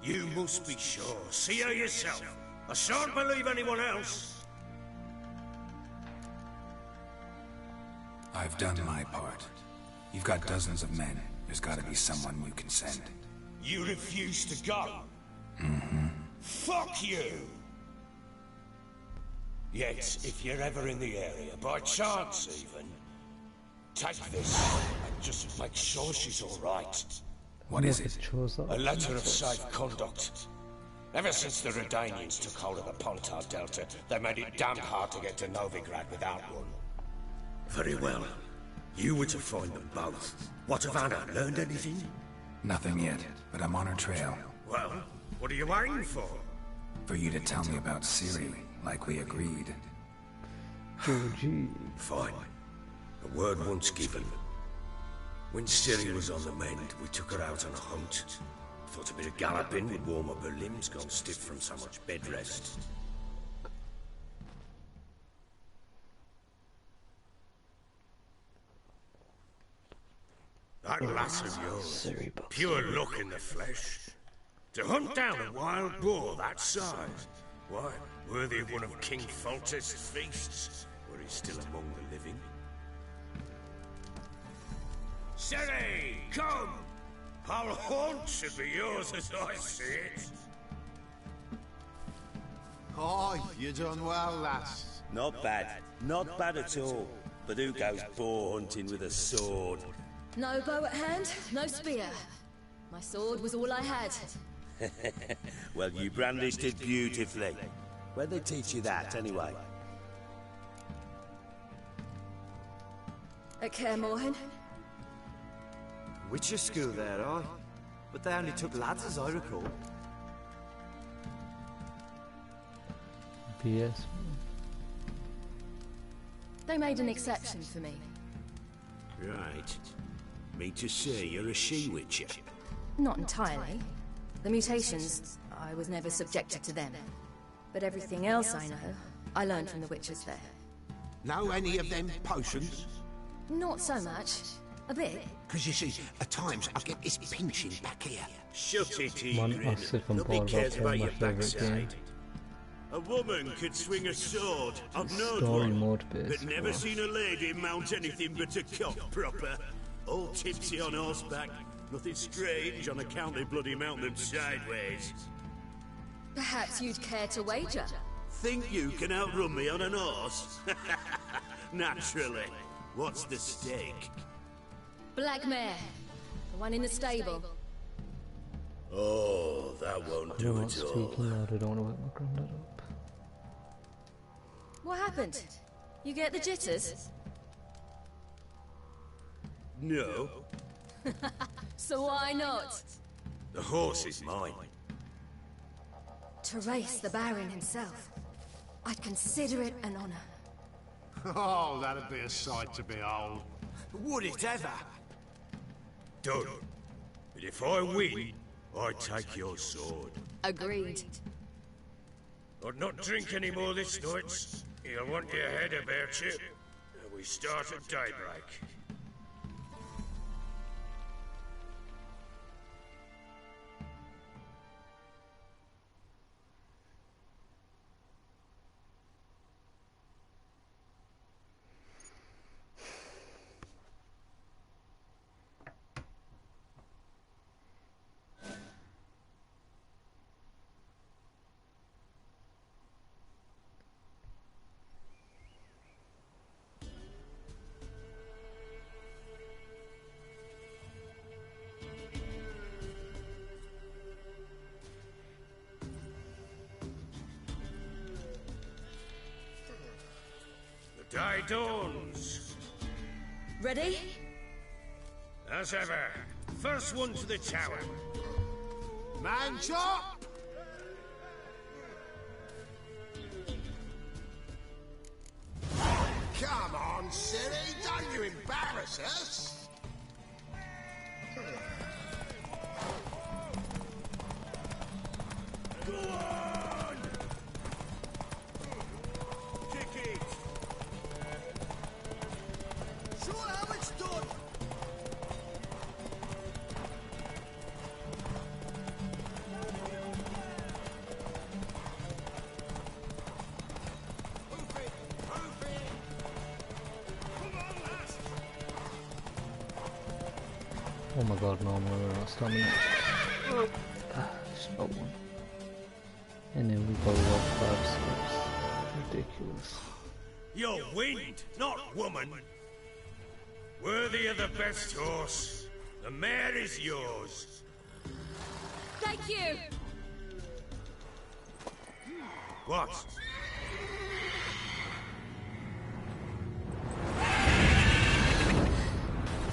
You must be sure. See her yourself. I shan't believe anyone else. I've done my part. You've got dozens of men. There's gotta be someone you can send. You refuse to go? Mm-hmm. Fuck you! Yet, if you're ever in the area, by chance even, take this and just make sure she's alright. What is it? A letter of safe conduct. Ever since the Redanians took hold of the Pontar Delta, they made it damned hard to get to Novigrad without one. Very well. You were to find them both. What have Anna learned anything? Nothing yet, but I'm on her trail. Well, what are you waiting for? For you to tell me about Ciri, like we agreed. Georgie. Fine. A word once given. When Ciri was on the mend, we took her out on a hunt. Thought a bit of galloping would warm up her limbs gone stiff from so much bed rest. That lass of yours, pure luck in the flesh. To hunt down a wild boar that size, why, worthy of one of King Foltest's feasts, were he still among the living. Ciri, come! Our haunt should be yours as I see it. Aye, you done well, lass. Not bad. Not bad at all. But who goes boar hunting with a sword? No bow at hand, no spear. My sword was all I had. Well, you brandished it beautifully. Where'd they teach you that, anyway? At Kaer Morhen. Witcher school there, aye. But they only took lads, as I recall. BS. They made an exception for me. Right. Mean to say you're a she-witcher? Not entirely. The mutations, I was never subjected to them. But everything else I know, I learned from the witches there. Know any of them potions? Not so much. A bit. Because you see, at times I get this pinching back here. Shut it, Man, I Egrin. sit on Nobody board cares about about my your favourite backside. A woman could swing a sword. I've known Story one, mode but based. never seen a lady mount anything but a cock proper. All tipsy on horseback. Nothing strange on account they bloody mount them sideways. Perhaps you'd care to wager? Think you can outrun me on an horse? Naturally. What's the stake? Black mare. The one in the stable. Oh, that won't I do don't it want to all. speak loud, I don't want to wake my granddad up. What happened? You get the jitters? No. So why not? The horse is mine. To race the Baron himself. I'd consider it an honor. Oh, that'd be a sight to behold. Would it ever? Done. But if I win, I take your sword. Agreed. I'd not drink any more this night. You'll want your head about you. We start at daybreak. Day dawns. Ready? As ever, first one to the tower. Man chop! Come on, Ciri, don't you embarrass us! Go on! Kick it! Show how it's done! Oh my god, no, I'm running out of stamina. Just about one. And then we go up 5 steps. Ridiculous. You're wind, not woman. Worthy of the best horse. The mare is yours. Thank you! What?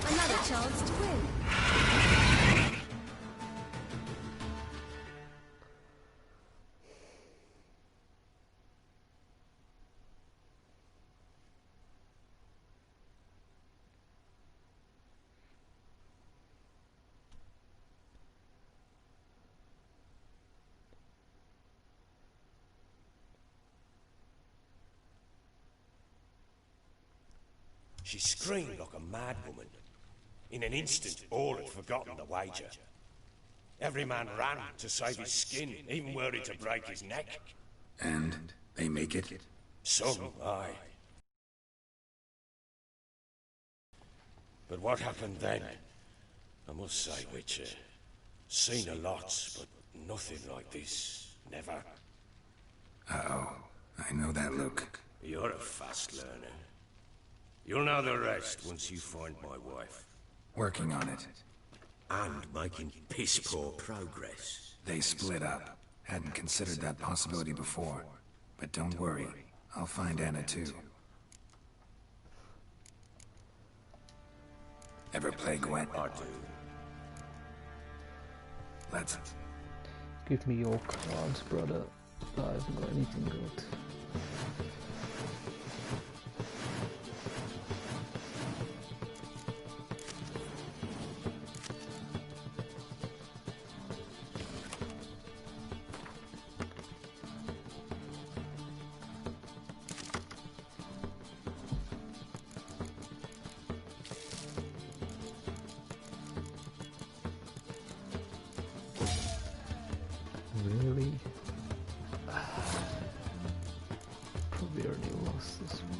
Another chance to win. She screamed like a mad woman. In an instant, all had forgotten the wager. Every man ran to save his skin, even were it to break his neck. And they make it? Some, aye. But what happened then? I must say, Witcher, seen a lot, but nothing like this. Never. Uh-oh. I know that look. You're a fast learner. You'll know the rest once you find my wife. Working on it. And making piss-poor progress. They split up. Hadn't considered that possibility before. But don't worry. I'll find Anna too. Ever play Gwent? I do. Let's... Give me your cards, brother. I haven't got anything good. Really? Probably already lost this one.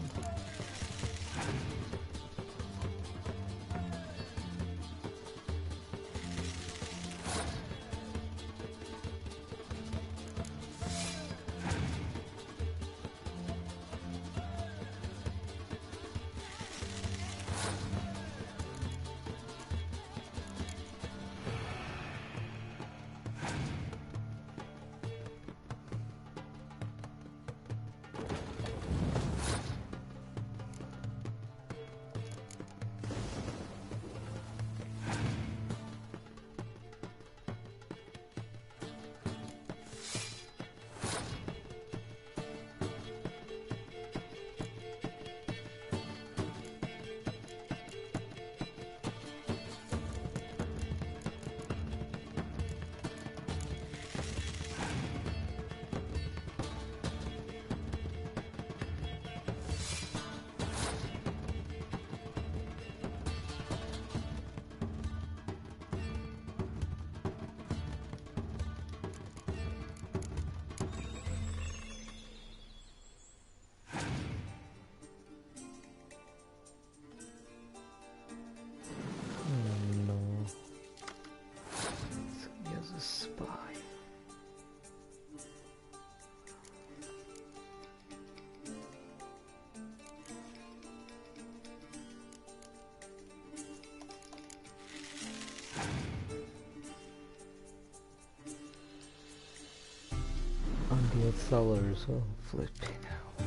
The sellers are flipping out.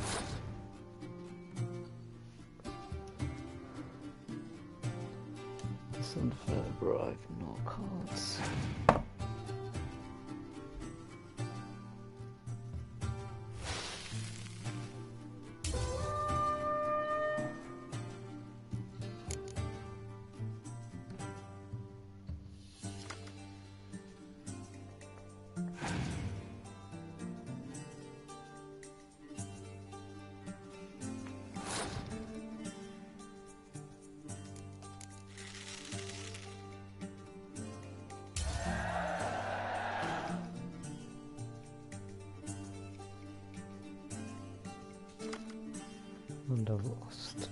It's unfair, bro. I have no cards. And I've lost.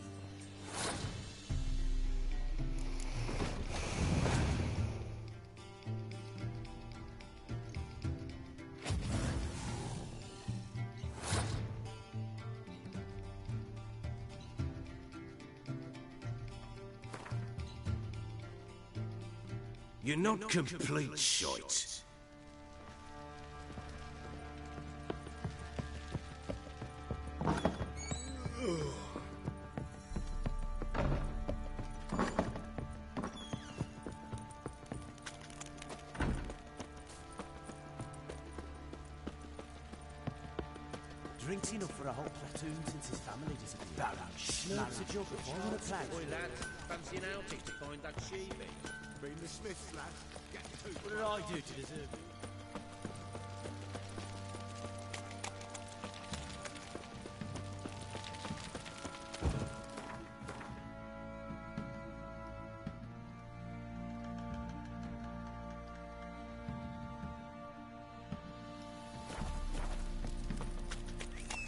You're not complete shite. Drinks enough for a whole platoon since his family disappeared. Snoops a jug of all the place. Boy, lads, fancy an outing to find that sheepy. Been the Smiths, lad. Get two. What did I do to deserve it?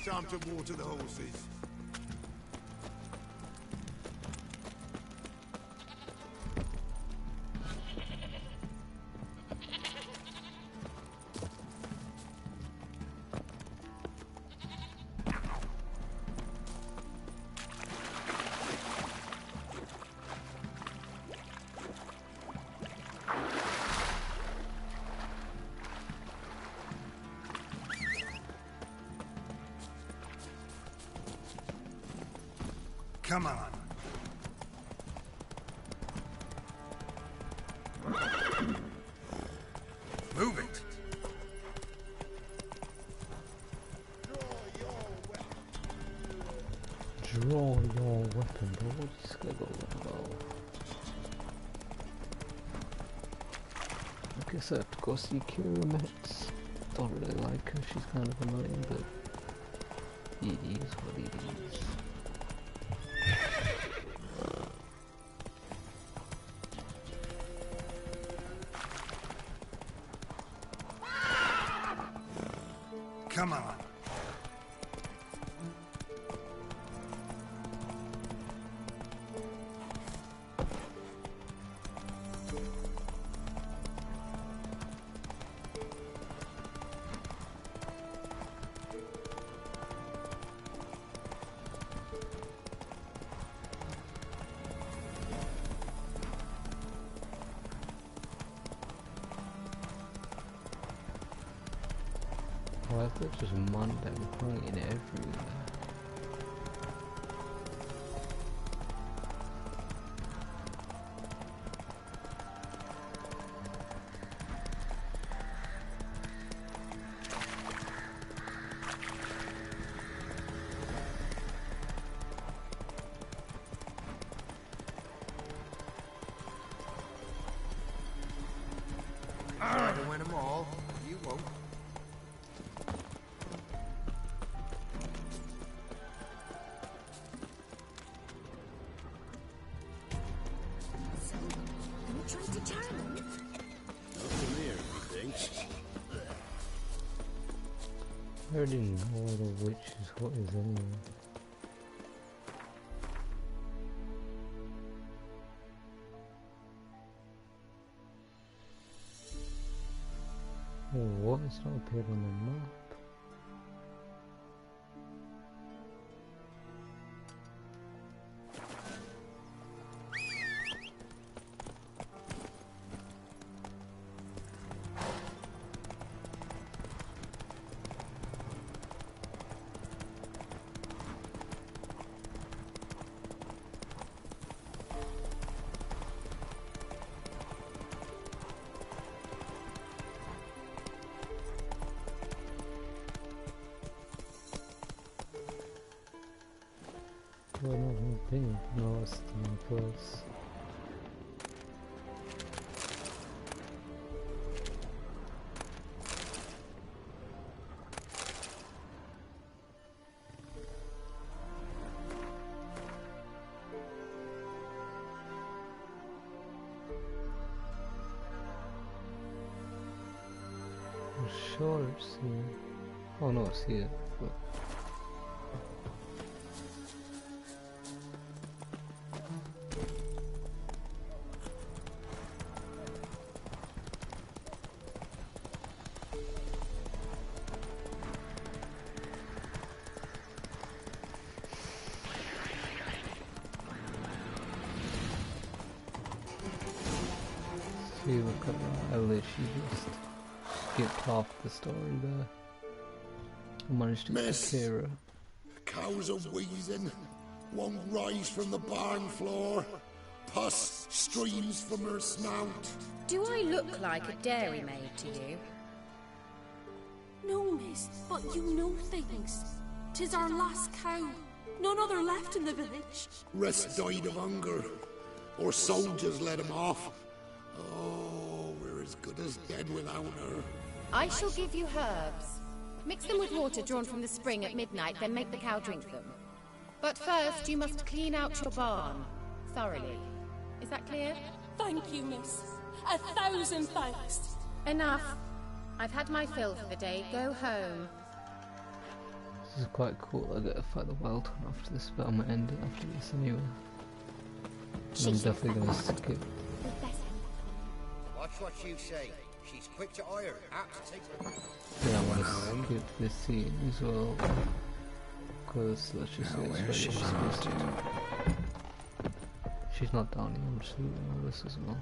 Time to water the horses. Come on. Move it. Draw your weapon, bro. Just gotta go well. I guess I have to go see Kira Metz. Don't really like her, she's kind of annoying, but it is what it is. Come on. Why is there just Monday pointing everywhere? I don't win them all. You won't. I already know the witch is what is anyway. Oh, what? It's not appeared on the map. Well, not being lost in the place. I'm sure it's here. Oh no, it's here. But See, look at that. I literally just skipped half the story there. I managed to get Kira. Cows are wheezing, won't rise from the barn floor. Pus streams from her snout. Do I look like a dairymaid to you? No, miss, but you know things. 'Tis our last cow. None other left in the village. Rest died of hunger, or soldiers let him off. Oh, we're as good as dead without her. I shall give you herbs. Mix them with water drawn from the spring at midnight, then make the cow drink them. But first, you must clean out your barn. Thoroughly. Is that clear? Thank you, miss. 1,000 thanks. Enough. I've had my fill for the day. Go home. This is quite cool. I get to fight the wild one after this, but I'm gonna end it after this anyway. And I'm definitely gonna skip. Watch what you say. She's quick to ire, apt to take her. Yeah, I wanna skip this scene as well. Because let's just say it's very exclusive. She's not down here, I'm just looting all this as well.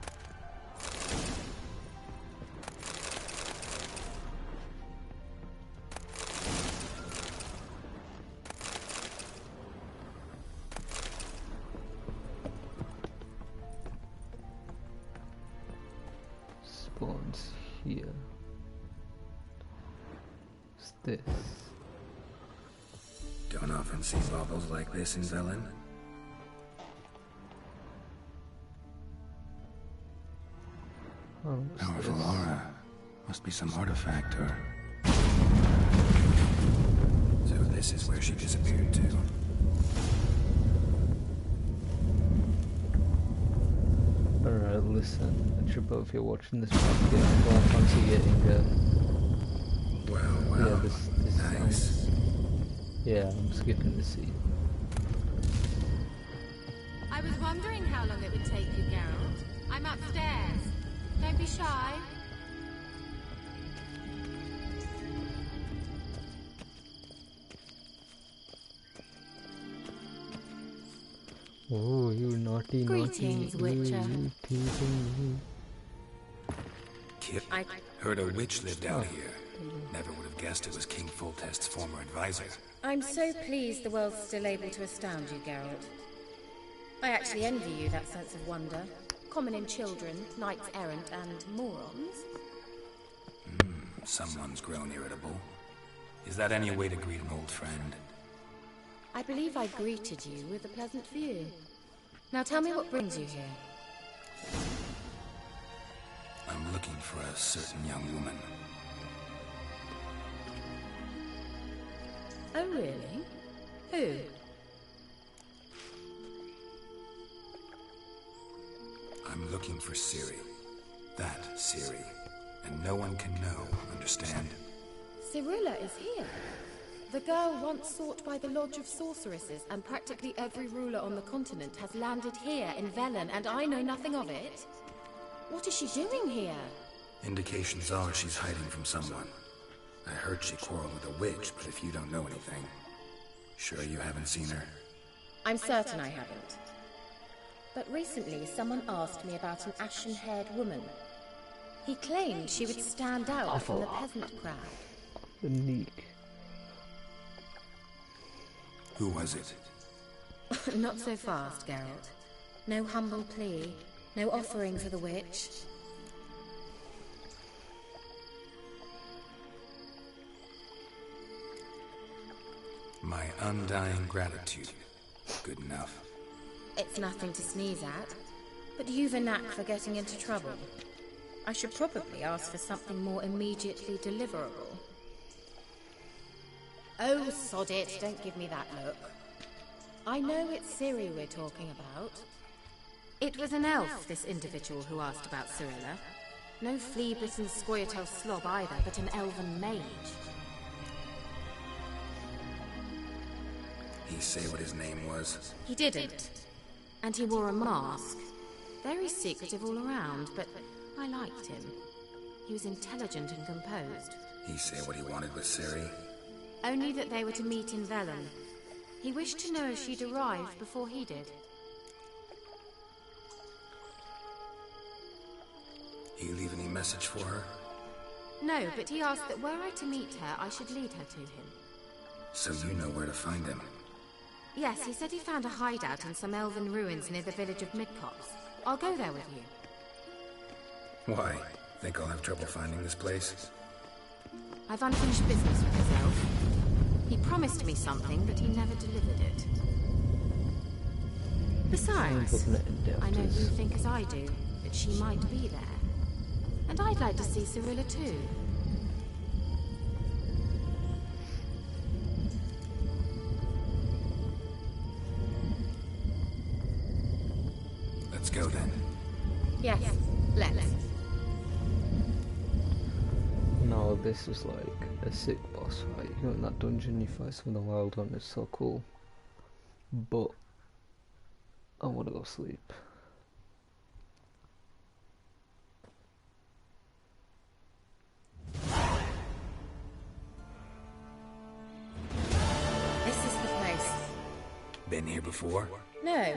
Spawns here. What's this? Don't often see baubles like this in Velen. Powerful aura. Must be some artifact or... So this is where she disappeared to. Alright, listen. I'm sure both of you are watching this podcast. Go on, fancy getting Wow, yeah, this nice. Yeah, I'm skipping the scene. I was wondering how long it would take you, Geralt. I'm upstairs. Don't be shy. Oh, you naughty, Greetings, naughty. Witcher. You teasing me. Kip, heard a witch lived out here. Never would have guessed it was King Foltest's former advisor. I'm so pleased the world's still able to astound you, Geralt. I actually envy you that sense of wonder. Common in children, knights errant, and morons. Someone's grown irritable. Is that any way to greet an old friend? I believe I greeted you with a pleasant view. Now tell me what brings you here. I'm looking for a certain young woman. Oh, really? Who? I'm looking for Ciri. That Ciri. And no one can know, understand? Cirilla is here. The girl once sought by the Lodge of Sorceresses, and practically every ruler on the continent has landed here in Velen, and I know nothing of it. What is she doing here? Indications are she's hiding from someone. I heard she quarreled with a witch, but if you don't know anything, sure you haven't seen her? I'm certain I haven't. But recently, someone asked me about an ashen-haired woman. He claimed she would stand out from the peasant crowd. Unique. Who was it? Not so fast, Geralt. No humble plea, no offering for the witch. My undying gratitude. Good enough. It's nothing to sneeze at, but you've a knack for getting into trouble. I should probably ask for something more immediately deliverable. Oh, sod it, don't give me that look. I know it's Ciri we're talking about. It was an elf, this individual who asked about Cirilla. No flea-bitten Scoia'tael slob either, but an elven mage. He say what his name was? He didn't. And he wore a mask. Very secretive all around, but I liked him. He was intelligent and composed. He say what he wanted with Ciri? Only that they were to meet in Velen. He wished to know if she'd arrived before he did. You leave any message for her? No, but he asked that were I to meet her, I should lead her to him. So you know where to find him? Yes, he said he found a hideout in some elven ruins near the village of Midcopse. I'll go there with you. Why? Think I'll have trouble finding this place? I've unfinished business with his elf. He promised me something, but he never delivered it. Besides, I know you think as I do, that she might be there. And I'd like to see Cyrilla too. Let's go then. Yes, let's. No, this is like a sick boss fight. You know, in that dungeon you fight some of the wild one, it's so cool. But I want to go sleep. This is the place. Been here before? No.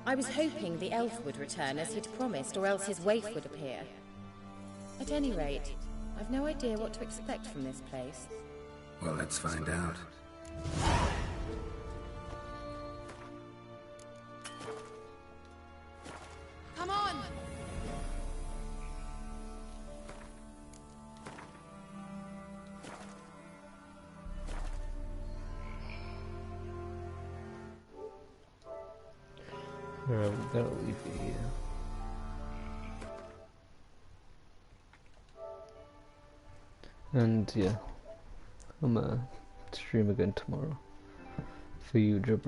I was hoping the elf would return as he'd promised, or else his waif would appear. At any rate, I've no idea what to expect from this place. Well, let's find out. Come on! Alright, we're gonna leave it here. And yeah, I'm gonna stream again tomorrow for you, Jabro.